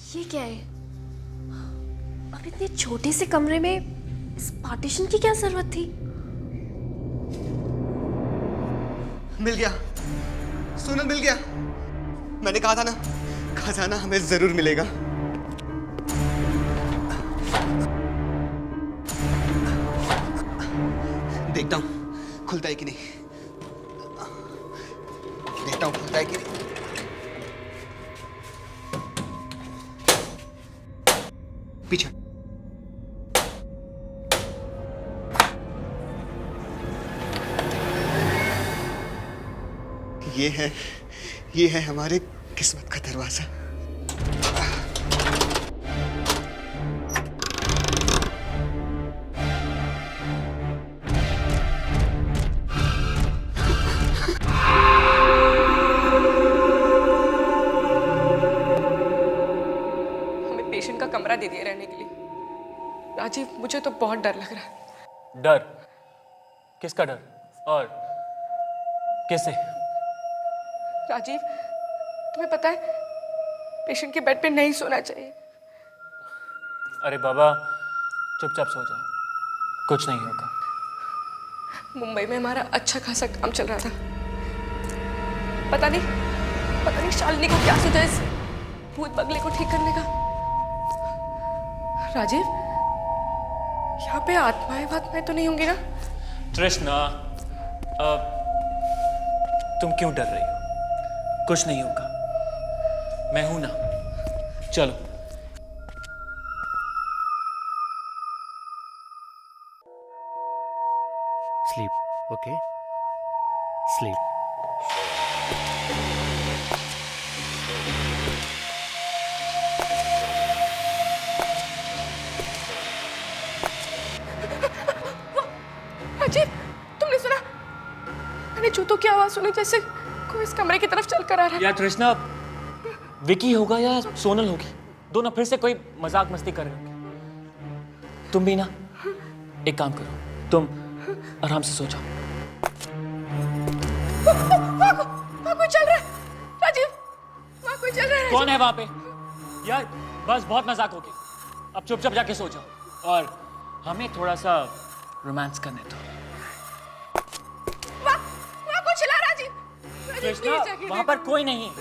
ये क्या है? अब इतने छोटे से कमरे में इस पार्टीशन की क्या जरूरत थी? मिल गया, सोनल मिल गया। मैंने कहा था ना, खजाना हमें जरूर मिलेगा। देखता हूँ खुलता है कि नहीं। देखता हूँ खुलता है कि नहीं। पीछे। ये है हमारे किस्मत का दरवाजा। पेशेंट का कमरा दे दिया रहने के लिए। राजीव, मुझे तो बहुत डर लग रहा है। डर? किसका डर और किससे? राजीव, तुम्हें पता है पेशेंट के बेड पे नहीं सोना चाहिए। अरे बाबा, चुपचाप सो जाओ, कुछ नहीं होगा। मुंबई में हमारा अच्छा खासा काम चल रहा था। पता नहीं शालिनी को क्या सूझा इस भूत बंगले को ठीक करने का। राजीव, यहाँ पे आत्माएं तो नहीं होंगी ना? तृष्णा, तुम क्यों डर रही हो? कुछ नहीं होगा, मैं हूं ना। चलो। Sleep, okay? Sleep. राजीव, तुमने सुना? मैंने जूतों की आवाज सुनी, जैसे कोई इस कमरे की तरफ चल कर आ रहा है। या तृष्णा, विकी होगा या सोनल होगी, दोनों फिर से कोई मजाक मस्ती कर रहे होंगे। तुम भी ना एक काम करो, तुम आराम से सो जाओ। वहाँ कोई चल रहा है। राजीव, वहाँ कोई चल रहा है। कौन है वहां पे? यार बस बहुत मजाक हो गया, अब चुपचाप जाके सो जाओ और हमें थोड़ा सा रोमांस करने दो। वहाँ कुछ चिल्ला राजीव। कृष्णा वहाँ पर कोई नहीं है।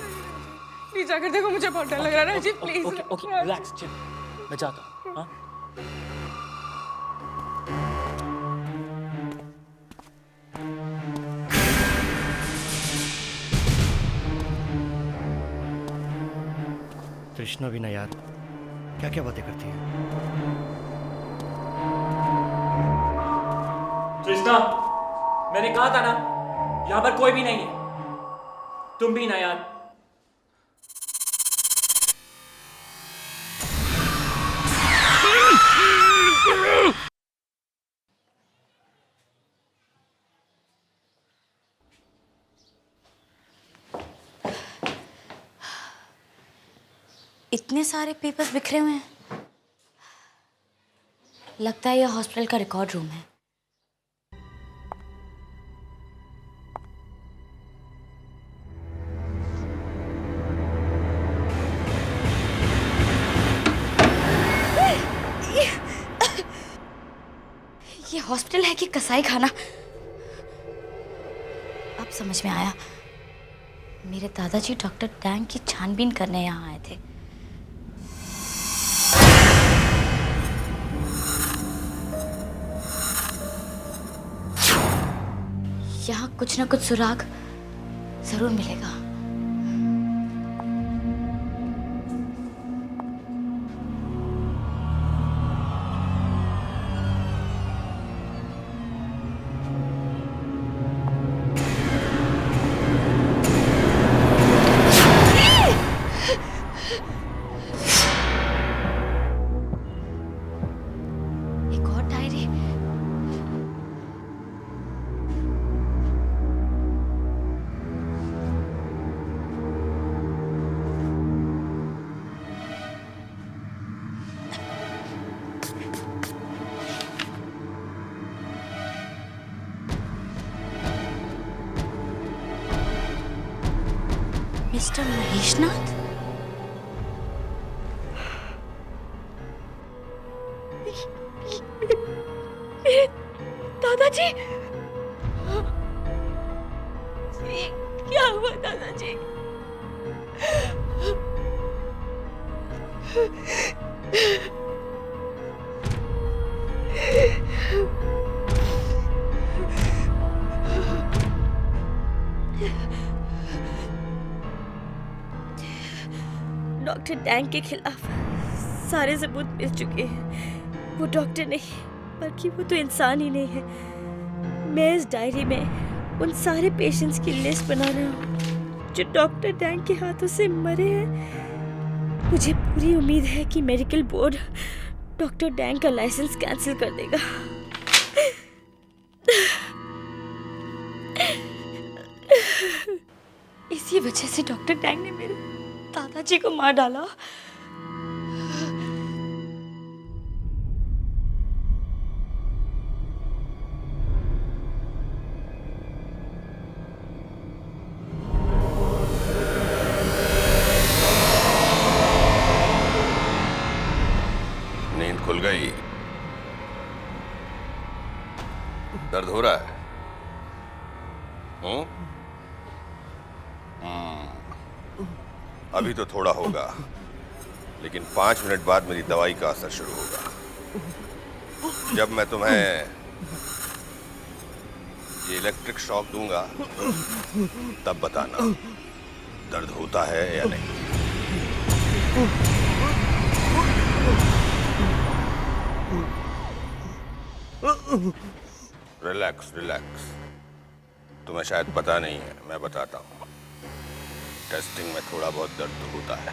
प्लीज जाकर देखो, मुझे बहुत डर लग रहा है Rajiv, please. Okay okay relax, chill, मैं जाता हूँ। हाँ कृष्णा भी ना यार, क्या क्या बातें करती है। कृष्णा, मैंने कहा था ना यहाँ पर कोई भी नहीं है, तुम भी ना यार। इतने सारे पेपर्स बिखरे हुए हैं। लगता है यह हॉस्पिटल का रिकॉर्ड रूम है। ये हॉस्पिटल है कि कसाई खाना? अब समझ में आया, मेरे दादाजी डॉक्टर डैंग की छानबीन करने यहाँ आए थे। यहाँ कुछ ना कुछ सुराग जरूर मिलेगा। एक और डायरी। मिस्टर महेशनाथ? दादाजी, क्या हुआ दादाजी? डॉक्टर डैंग के खिलाफ सारे सबूत मिल चुके हैं। वो डॉक्टर नहीं बल्कि वो तो इंसान ही नहीं है। मैं इस डायरी में उन सारे पेशेंट्स की लिस्ट बना रहा हूँ जो डॉक्टर डैंग के हाथों से मरे हैं। मुझे पूरी उम्मीद है कि मेडिकल बोर्ड डॉक्टर डैंग का लाइसेंस कैंसिल कर देगा। इसी वजह से डॉक्टर डैंग ने मेरे दादाजी को मार डाला। नींद खुल गई? दर्द हो रहा है? अभी तो थोड़ा होगा, लेकिन 5 मिनट बाद मेरी दवाई का असर शुरू होगा। जब मैं तुम्हें ये इलेक्ट्रिक शॉक दूंगा तब बताना दर्द होता है या नहीं। Relax relax. तुम्हें शायद पता नहीं है, मैं बताता हूँ। टेस्टिंग में थोड़ा बहुत दर्द तो होता है।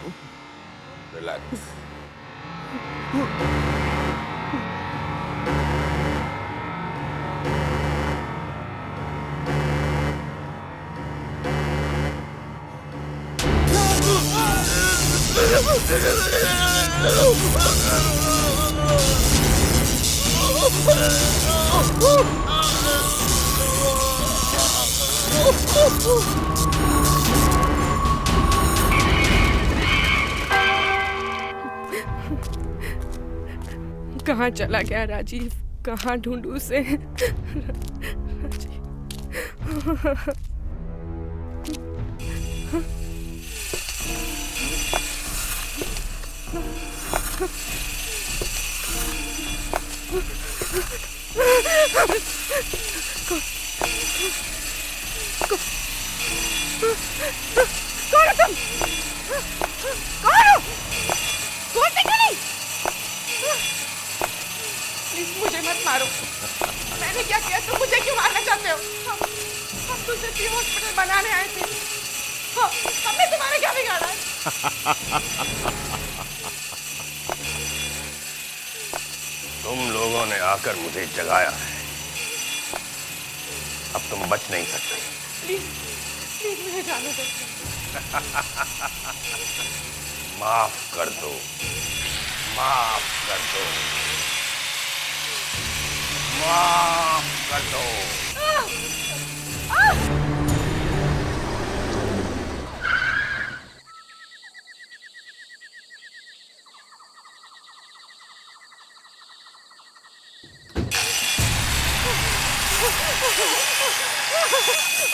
रिलैक्स। कहाँ चला गया राजीव? कहाँ ढूंढूं उसे? कौन हो तुम? कौन हो? बोलते क्यों नहीं? प्लीज मुझे मत मारो। मैंने क्या किया? तुम मुझे क्यों मारना चाहते हो? हम तुझसे टी हॉस्पिटल बनाने आए थे। हमने तुम्हारा क्या बिगाड़ा है? तुम लोगों ने आकर मुझे जगाया है। अब तुम बच नहीं सकते। प्लीज प्लीज मुझे जाने दो। माफ कर दो, माफ कर दो, माफ कर दो।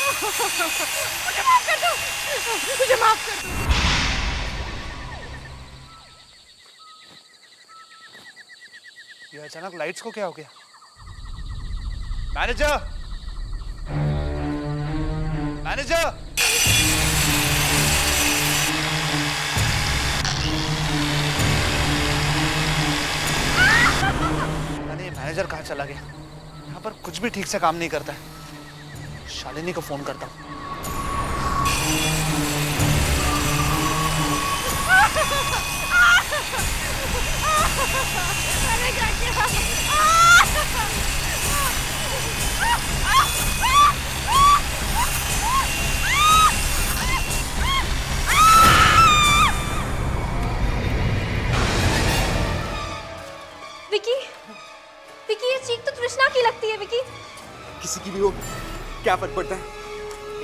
मुझे माफ कर दो, मुझे माफ कर दो। ये अचानक लाइट्स को क्या हो गया? मैनेजर, मैनेजर, अरे मैनेजर कहाँ चला गया? यहाँ पर कुछ भी ठीक से काम नहीं करता है। शालिनी को फोन करता हूँ। मैंने क्या किया? विकी, विकी ये चीख तो तृष्णा की लगती है। विकी, किसी की भी हो, क्या फर्क पड़ता है?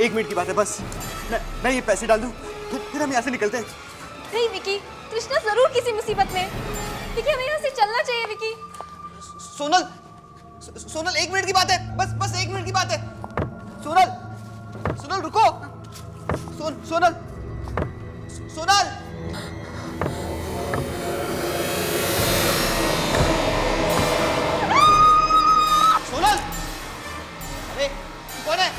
1 मिनट की बात है बस। मैं ये पैसे डाल दूं, फिर हम यहाँ से निकलते हैं। नहीं विकी, तृष्णा जरूर किसी मुसीबत में। विकी हमें यहाँ से चलना चाहिए। विकी, सोनल, सोनल 1 मिनट की बात है, बस 1 मिनट की बात है। सोनल, सोनल रुको। सोनल, सोनल। सोनल, अरे कौन है?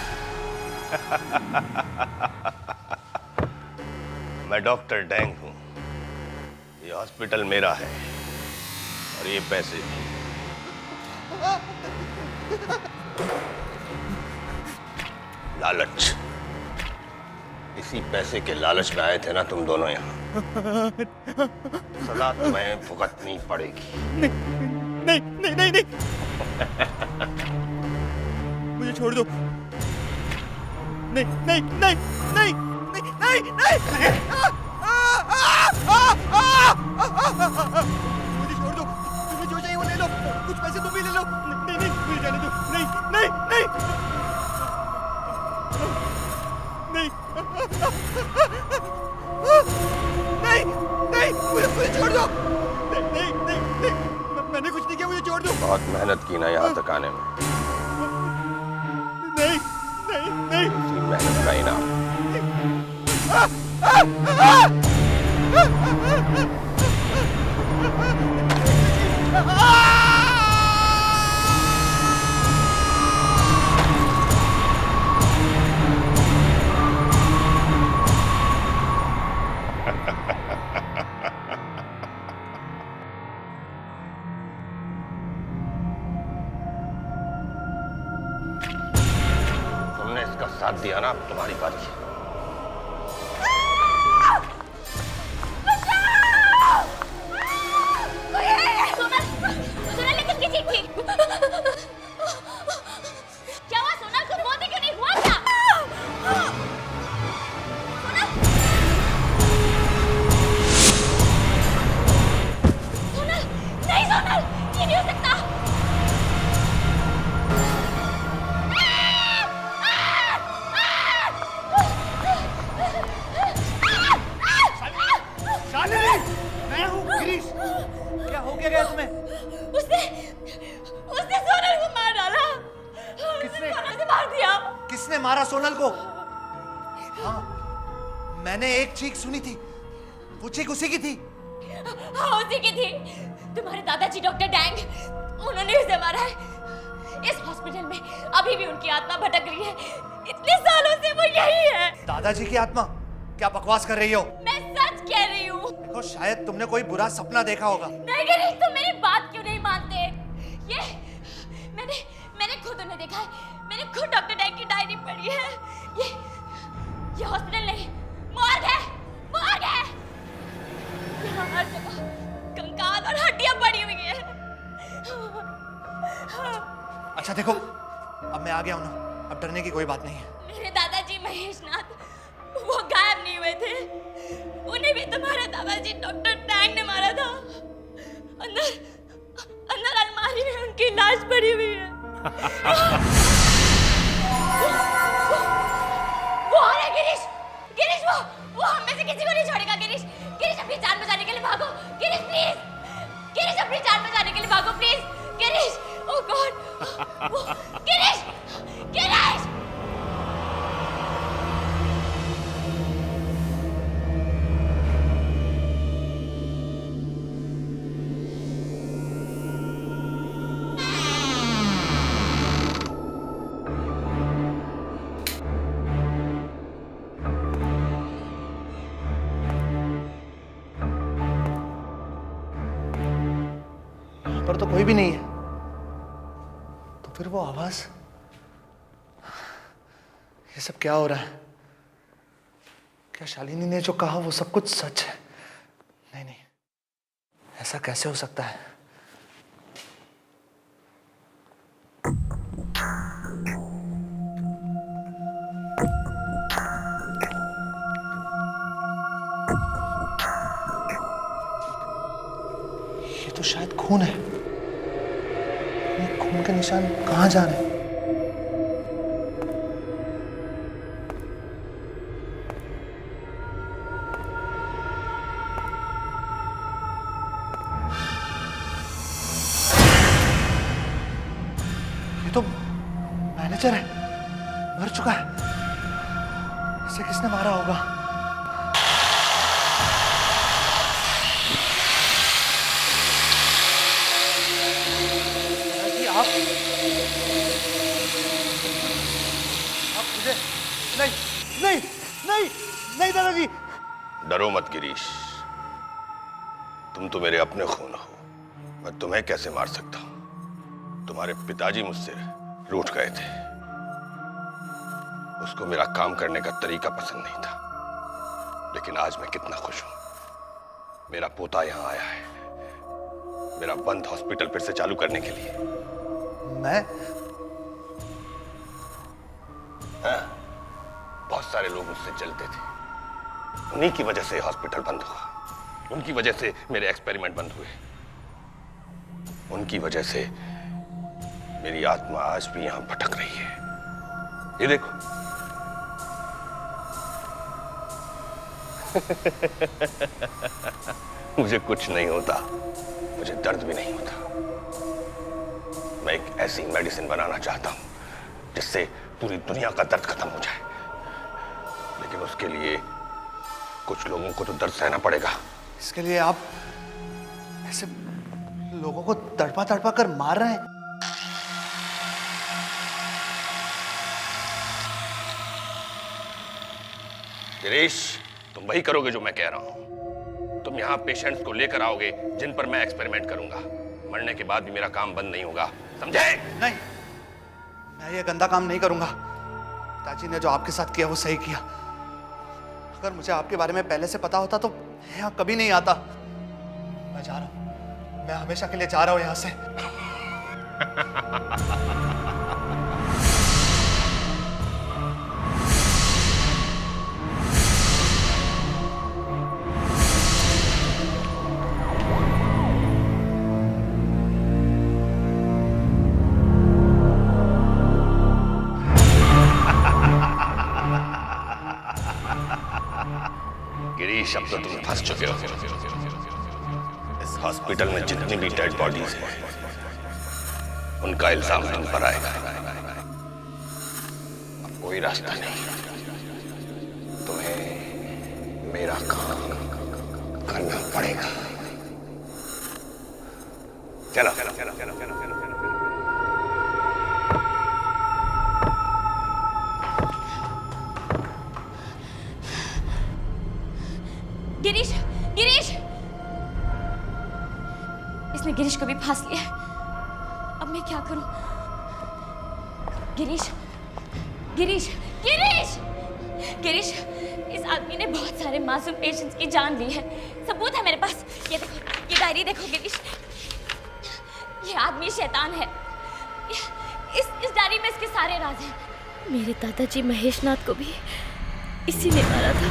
मैं डॉक्टर डैंग हूं। ये हॉस्पिटल मेरा है और ये पैसे भी। लालच, इसी पैसे के लालच में आए थे ना तुम दोनों यहाँ। सजा तुम्हें भुगतनी पड़ेगी। नहीं नहीं नहीं नहीं, मुझे छोड़ दो। नहीं नहीं नहीं नहीं नहीं नहीं, मुझे छोड़ दो। तुम्हें जो चाहिए वो ले लो, कुछ पैसे तुम भी ले लो। नहीं नहीं, मुझे जाने दो। नहीं नहीं नहीं नहीं नहीं नहीं, मुझे छोड़ दो। नहीं नहीं नहीं, मैंने कुछ नहीं किया, मुझे छोड़ दो। बहुत मेहनत की ना यहाँ तक आने में। नहीं नहीं नहीं, इसी मेहनत का इनाम। तुमने इसका साथ दिया ना, अब तुम्हारी बारी है। क्या हुआ सोनल? तुम बोलते क्यों नहीं? हुआ क्या? सोनल, नहीं सोनल, ये नहीं हो सकता। शालिनी, मैं हूँ गिरीश। क्या हो क्या गया तुम्हें? उसने सोनल को मार डाला। किसने? सोनल से मार दिया। किसने मारा सोनल को? हाँ, मैंने एक चीख सुनी थी, वो चीख उसी की थी। हाँ, उसी की थी। तुम्हारे दादाजी डॉक्टर डैंग, उन्होंने उसे मारा है। इस हॉस्पिटल में अभी भी उनकी आत्मा भटक रही है। इतने सालों से वो यही है। दादाजी की आत्मा? क्या बकवास कर रही हो? मैं सच कह रही हूँ। देखो, शायद तुमने कोई बुरा सपना देखा होगा। नहीं गिरीश, तुम मेरी बात क्यों नहीं मानते? ये मैंने खुद उन्हें देखा है। मैंने खुद डॉक्टर डैंग की डायरी पढ़ी है। ये हॉस्पिटल नहीं, मॉर्ग है। मॉर्ग है। यहाँ हर जगह कंकाल और हड्डियां पड़ी हुई हैं। अच्छा देखो, अब मैं आ गया हूं ना, अब डरने की कोई बात नहीं है। मेरे दादाजी महेशनाथ, वो गायब नहीं हुए थे। उन्हें भी तुम्हारे दादाजी डॉक्टर टैंग ने मारा था। अंदर अलमारी में उनकी लाश पड़ी हुई है। वो आ रहा है गिरीश। गिरीश, वो हम में से किसी को नहीं छोड़ेगा। गिरीश, गिरीश अपनी जान बचाने के लिए भागो। गिरीश प्लीज, गिरीश अपनी जान बचाने के लिए भागो please. Girish, oh God, Girish, Girish. पर तो कोई भी नहीं है, तो फिर वो आवाज, ये सब क्या हो रहा है? क्या शालिनी ने जो कहा वो सब कुछ सच है? नहीं नहीं, ऐसा कैसे हो सकता है? ये तो शायद खून है। ये खून के निशान कहाँ जा रहे हैं? ये तो मैनेजर है, मर चुका है। इसे किसने मारा होगा? आप मुझे नहीं नहीं नहीं नहीं दादाजी। डरो मत गिरीश, तुम तो मेरे अपने खून हो। मैं तुम्हें कैसे मार सकता हूं? तुम्हारे पिताजी मुझसे रूठ गए थे। उसको मेरा काम करने का तरीका पसंद नहीं था, लेकिन आज मैं कितना खुश हूं। मेरा पोता यहां आया है, मेरा बंद हॉस्पिटल फिर से चालू करने के लिए। मैं? हाँ, बहुत सारे लोग मुझसे जलते थे। उन्हीं की वजह से हॉस्पिटल बंद हुआ। उनकी वजह से मेरे एक्सपेरिमेंट बंद हुए। उनकी वजह से मेरी आत्मा आज भी यहां भटक रही है। ये देखो। मुझे कुछ नहीं होता, मुझे दर्द भी नहीं होता। मैं एक ऐसी मेडिसिन बनाना चाहता हूं जिससे पूरी दुनिया का दर्द खत्म हो जाए, लेकिन उसके लिए कुछ लोगों को तो दर्द सहना पड़ेगा। इसके लिए आप ऐसे लोगों को तड़पा तड़पा कर मार रहे हैं? गिरीश, तुम वही करोगे जो मैं कह रहा हूं। तुम यहाँ पेशेंट्स को लेकर आओगे जिन पर मैं एक्सपेरिमेंट करूंगा। मरने के बाद भी मेरा काम बंद नहीं होगा, समझे? नहीं, मैं ये गंदा काम नहीं करूंगा। पिताजी ने जो आपके साथ किया वो सही किया। अगर मुझे आपके बारे में पहले से पता होता तो यहाँ कभी नहीं आता। मैं जा रहा हूं, मैं हमेशा के लिए जा रहा हूं यहाँ से। गिरीश, अब तो तुम फंस चुके हो। इस हॉस्पिटल में जितनी भी डेड बॉडीज हैं उनका इल्जाम तुम पर आएगा। अब कोई रास्ता नहीं, तुम्हें मेरा काम करना पड़ेगा। चलो चलो चलो चलो चलो चलो चलो। गिरीश, गिरीश, इसने गिरीश को भी फांस लिया है। अब मैं क्या करूं? गिरीश, गिरीश, गिरीश, गिरीश, इस आदमी ने बहुत सारे मासूम पेशेंट्स की जान ली है। सबूत है मेरे पास। ये देखो, ये डायरी देखो गिरीश। ये आदमी शैतान है। इस डायरी में इसके सारे राज हैं। मेरे दादाजी महेशनाथ को भी इसी ने मारा था।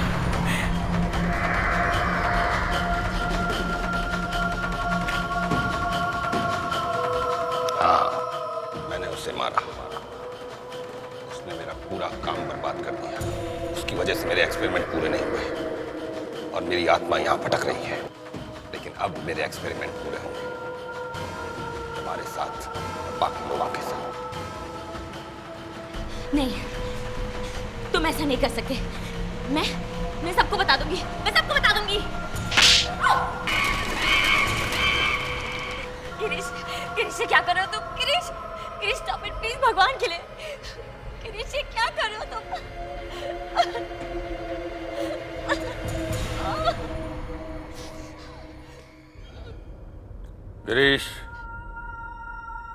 मैंने उसे मारा। उसने मेरा पूरा काम बर्बाद कर दिया। उसकी वजह से मेरे एक्सपेरिमेंट पूरे नहीं हुए और मेरी आत्मा यहाँ भटक रही है। लेकिन अब मेरे एक्सपेरिमेंट पूरे होंगे, तुम्हारे साथ, बाकी लोगों के साथ। नहीं, तुम ऐसा नहीं कर सकते। मैं सबको बता दूंगी। मैं सबको बता दूंगी। गिरीश, गिरीश ये क्या कर रहे हो तुम? Girish, Girish stop it please, भगवान के लिए। गिरीश ये क्या कर रहे हो तुम? गिरीश,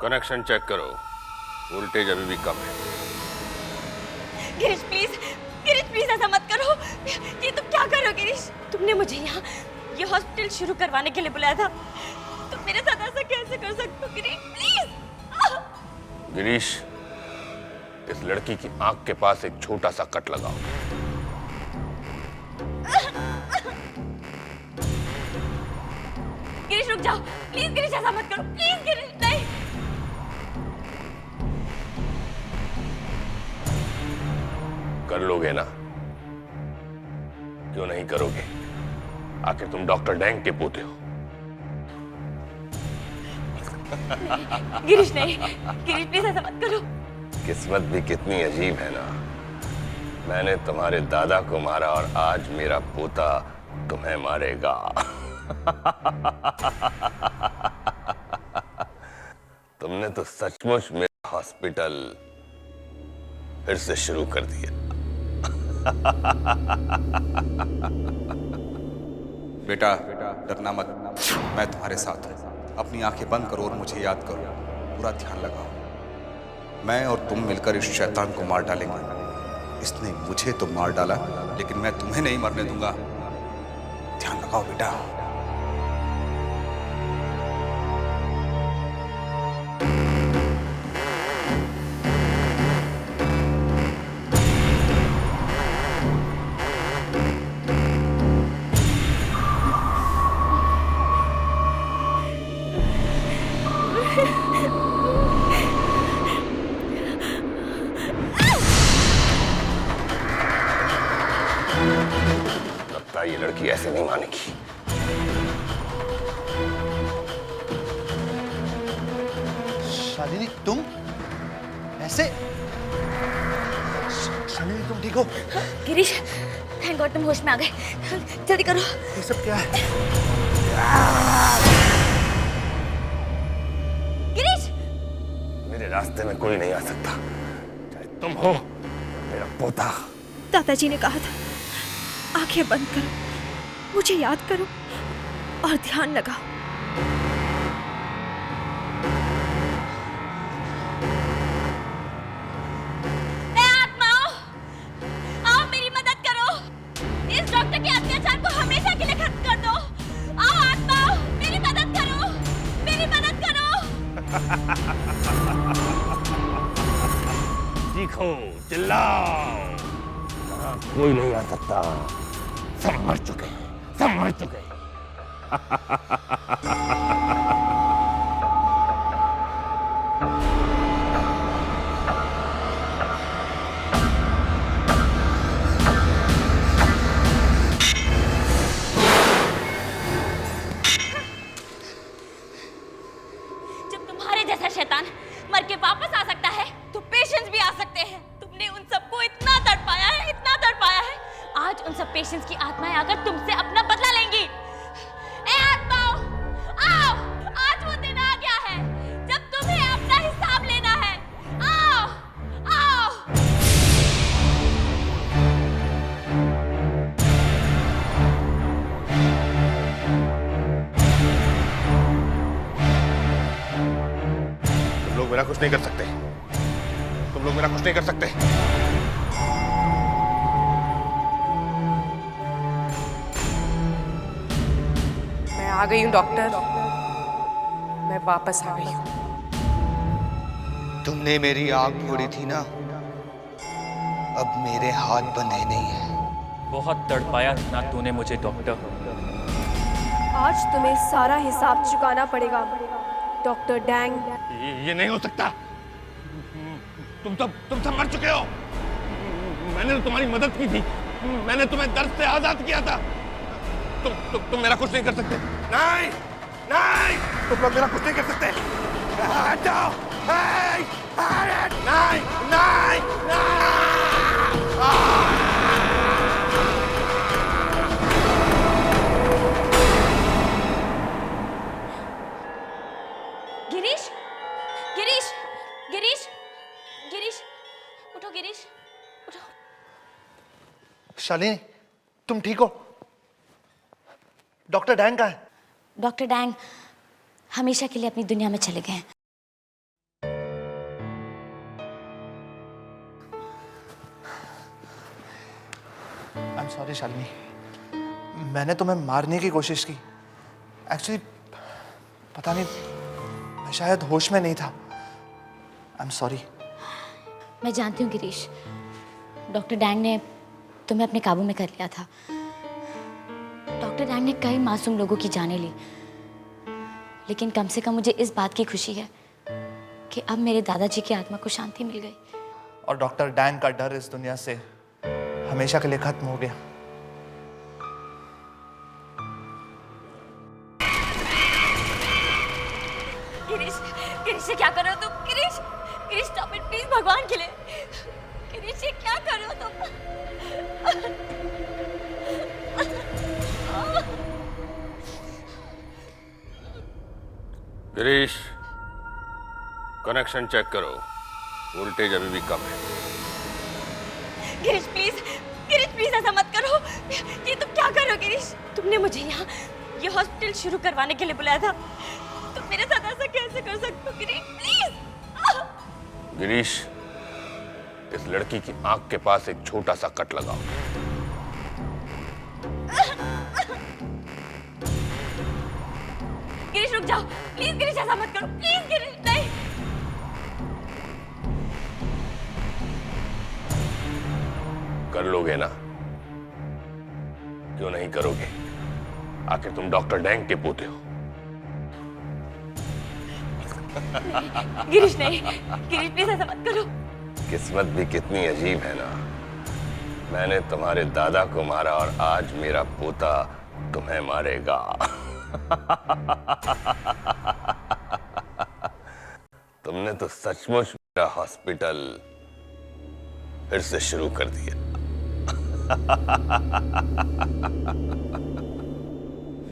कनेक्शन चेक करो, वोल्टेज अभी भी कम है। गिरीश प्लीज, गिरीश प्लीज ऐसा मत करो। ये तुम क्या कर रहे हो गिरीश? तुमने मुझे यहाँ ये हॉस्पिटल शुरू करवाने के लिए बुलाया था। तुम मेरे साथ ऐसा कैसे कर सकते हो गिरीश? प्लीज। गिरीश, इस लड़की की आंख के पास एक छोटा सा कट लगाओ। गिरीश रुक जाओ प्लीज। गिरीश ऐसा मत करो प्लीज। गिरीश नहीं। कर लोगे ना? क्यों नहीं करोगे? आखिर तुम डॉक्टर डैंग के पोते हो। गिरीश नहीं, गिरीश प्लीज ऐसा मत करो। किस्मत भी कितनी अजीब है ना। मैंने तुम्हारे दादा को मारा और आज मेरा पोता तुम्हें मारेगा। तुमने तो सचमुच मेरा हॉस्पिटल फिर से शुरू कर दिया। बेटा डरना मत, मैं तुम्हारे साथ हूं। अपनी आंखें बंद करो और मुझे याद करो। पूरा ध्यान लगाओ। मैं और तुम मिलकर इस शैतान को मार डालेंगे। इसने मुझे तो मार डाला, लेकिन मैं तुम्हें नहीं मरने दूंगा। ध्यान लगाओ बेटा। लगता है ये लड़की ऐसे नहीं मानेगी। शालिनी तुम ऐसे? शालिनी तुम ठीक हो? गिरीश थैंक गॉड तुम होश में आ गए। जल्दी करो। ये सब क्या है? गिरीश! मेरे रास्ते में कोई नहीं आ सकता, चाहे तुम हो मेरा पोता। दादाजी ने कहा था आंखें बंद करो, मुझे याद करो और ध्यान लगाओ। आओ मेरी मदद करो। इस डॉक्टर के अत्याचार को हमेशा के लिए खत्म कर दो। आओ आत्माओं, मेरी मदद करो, मेरी मदद करो। चीखो, चिल्लाओ, कोई नहीं आ सकता। सब मर चुके हैं, सब मर चुके हैं। जब तुम्हारे जैसा शैतान मेरा कुछ नहीं कर सकते, तुम लोग मेरा कुछ नहीं कर सकते। मैं आ गई हूँ डॉक्टर, मैं वापस आ गई हूँ। तुमने मेरी आग फोड़ी थी ना, अब मेरे हाथ बंधे नहीं है। बहुत तड़पाया ना तूने मुझे डॉक्टर। आज तुम्हें सारा हिसाब चुकाना पड़ेगा डॉक्टर डैंग। ये नहीं हो सकता। तुम सब मर चुके हो। मैंने तो तुम्हारी मदद की थी, मैंने तुम्हें दर्द से आजाद किया था। तुम मेरा कुछ नहीं कर सकते। नहीं नहीं, तुम लोग मेरा कुछ नहीं कर सकते। हट जाओ। नहीं नहीं नहीं, गिरीश, गिरीश, गिरीश, गिरीश, उठो गिरीश, उठो। शालिनी, तुम ठीक हो? डॉक्टर डैंग कहाँ है? डॉक्टर डैंग हमेशा के लिए अपनी दुनिया में चले गए हैं। आई एम सॉरी शालिनी, मैंने तुम्हें मारने की कोशिश की। एक्चुअली पता नहीं, मैं शायद होश में नहीं था। I am sorry. मैं जानती हूँ गिरीश, डॉक्टर डैंग ने तुम्हें अपने काबू में कर लिया था। डॉक्टर डैंग ने कई मासूम लोगों की जानें ली, लेकिन कम से कम मुझे इस बात की खुशी है कि अब मेरे दादाजी की आत्मा को शांति मिल गई। और डॉक्टर डैंग का डर इस दुनिया से हमेशा के लिए खत्म हो गया। गिरीश, गिरीश ये क्या कर रहे हो तुम? Girish, Girish stop it please, भगवान के लिए। गिरीश ये क्या कर रहे हो तुम? गिरीश, कनेक्शन चेक करो, वोल्टेज अभी भी कम है। गिरीश प्लीज, गिरीश प्लीज ऐसा मत करो। ये तुम क्या कर रहे हो गिरीश? तुमने मुझे यहाँ ये हॉस्पिटल शुरू करवाने के लिए बुलाया था, तुम मेरे साथ ऐसा कैसे कर सकते हो गिरीश? प्लीज। गिरीश, इस लड़की की आंख के पास एक छोटा सा कट लगाओ। गिरीश रुक जाओ प्लीज, गिरीश ऐसा मत करो प्लीज। गिरीश नहीं। कर लोगे ना? क्यों नहीं करोगे? आखिर तुम डॉक्टर डैंग के पोते हो। गिरीश नहीं, गिरीश प्लीज ऐसा मत करो। किस्मत भी कितनी अजीब है ना। मैंने तुम्हारे दादा को मारा और आज मेरा पोता तुम्हें मारेगा। तुमने तो सचमुच मेरा हॉस्पिटल फिर से शुरू कर दिया।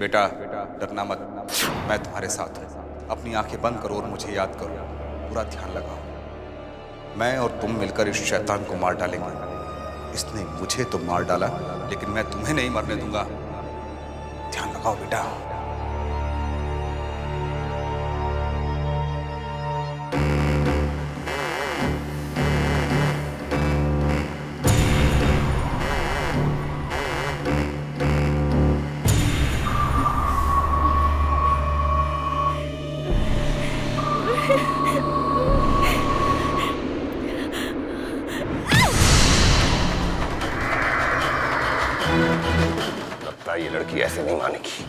बेटा डरना मत, मैं तुम्हारे साथ हूं। अपनी आंखें बंद करो और मुझे याद करो, पूरा ध्यान लगाओ। मैं और तुम मिलकर इस शैतान को मार डालेंगे। इसने मुझे तो मार डाला, लेकिन मैं तुम्हें नहीं मरने दूंगा। ध्यान लगाओ बेटा। लगता है ये लड़की ऐसे नहीं मानेगी।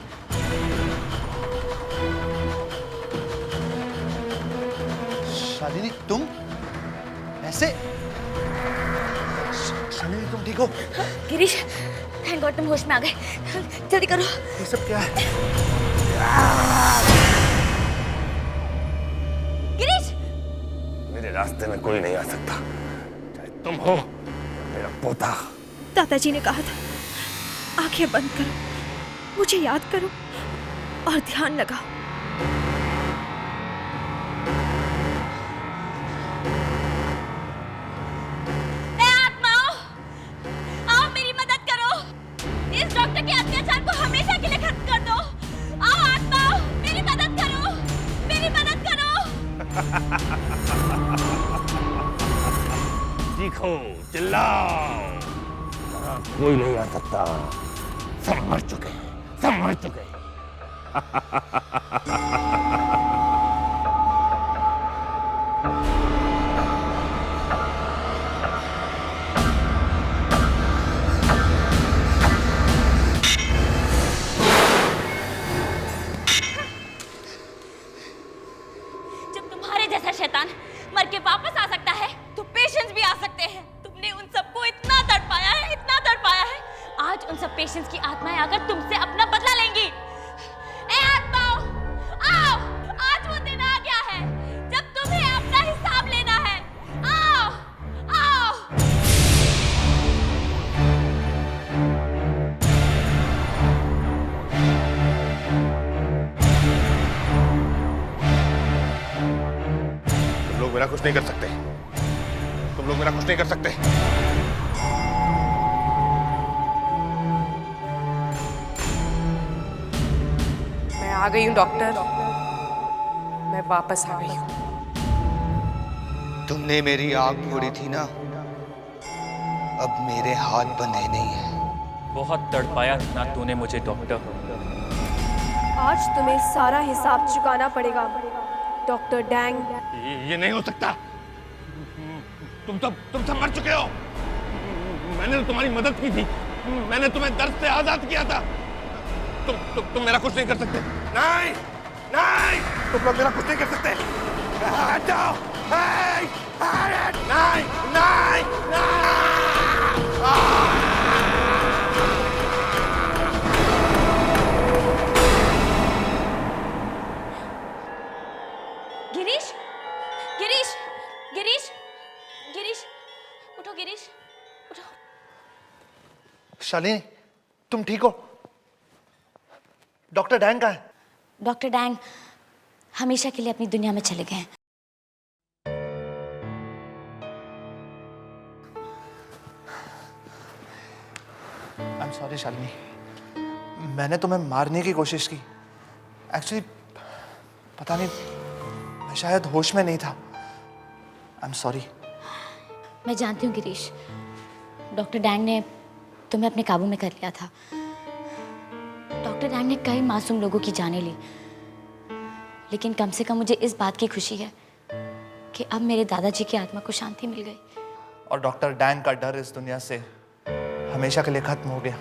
शालिनी तुम ऐसे? शालिनी तुम ठीक हो? गिरीश थैंक गॉड तुम होश में आ गए, जल्दी करो। ये सब क्या है? गिरीश! मेरे रास्ते में कोई नहीं आ सकता, चाहे तुम हो मेरा पोता। दादाजी ने कहा था आंखें बंद करो, मुझे याद करो और ध्यान लगाओ। आओ मेरी मदद करो, इस डॉक्टर के अत्याचार को हमेशा के लिए खत्म कर दो। आओ आत्माओं, मेरी मदद करो, मेरी मदद करो। देखो, चिल्लाओ, यहाँ कोई नहीं आ सकता। सब मर चुके हैं, सब मर चुके हैं। जब तुम्हारे जैसा शैतान मर के वापस आ सकता है तो पेशेंट्स भी आ सकते हैं। तुमने उन सबको इतना तड़पाया है, इतना तड़पाया है। आज उन सब पेशेंट्स की आत्माएं आकर तुमसे अपना बदला लेंगी। ए आत्माओं, आओ, आज वो दिन आ गया है जब तुम्हें अपना हिसाब लेना है। आओ, आओ। तुम लोग मेरा कुछ नहीं कर सकते, तुम लोग मेरा कुछ नहीं कर सकते। मैं आ गई हूँ डॉक्टर, मैं वापस आ गई हूँ। तुमने मेरी आग फोड़ी थी ना, अब मेरे हाथ बंधे नहीं है। बहुत तड़पाया ना तूने मुझे डॉक्टर। आज तुम्हें सारा हिसाब चुकाना पड़ेगा डॉक्टर डैंग। ये नहीं हो सकता। तुम सब मर चुके हो। मैंने तो तुम्हारी मदद की थी, मैंने तुम्हें दर्द से आजाद किया था। तुम मेरा कुछ नहीं कर सकते। नहीं, नहीं, तुम लोग मेरा कुछ नहीं कर सकते। हट जाओ। नहीं, नहीं, गिरीश, गिरीश, गिरीश, गिरीश, उठो गिरीश, उठो। शालिनी, तुम ठीक हो? डॉक्टर डैंग कहाँ है? डॉक्टर डैंग हमेशा के लिए अपनी दुनिया में चले गए हैं। आई एम सॉरी शालिनी, मैंने तुम्हें मारने की कोशिश की। एक्चुअली पता नहीं, मैं शायद होश में नहीं था। I am sorry. मैं जानती हूँ गिरीश, डॉक्टर डैंग ने तुम्हें अपने काबू में कर लिया था। डॉक्टर डैंग ने कई मासूम लोगों की जानें ली, लेकिन कम से कम मुझे इस बात की खुशी है कि अब मेरे दादाजी की आत्मा को शांति मिल गई। और डॉक्टर डैंग का डर इस दुनिया से हमेशा के लिए खत्म हो गया।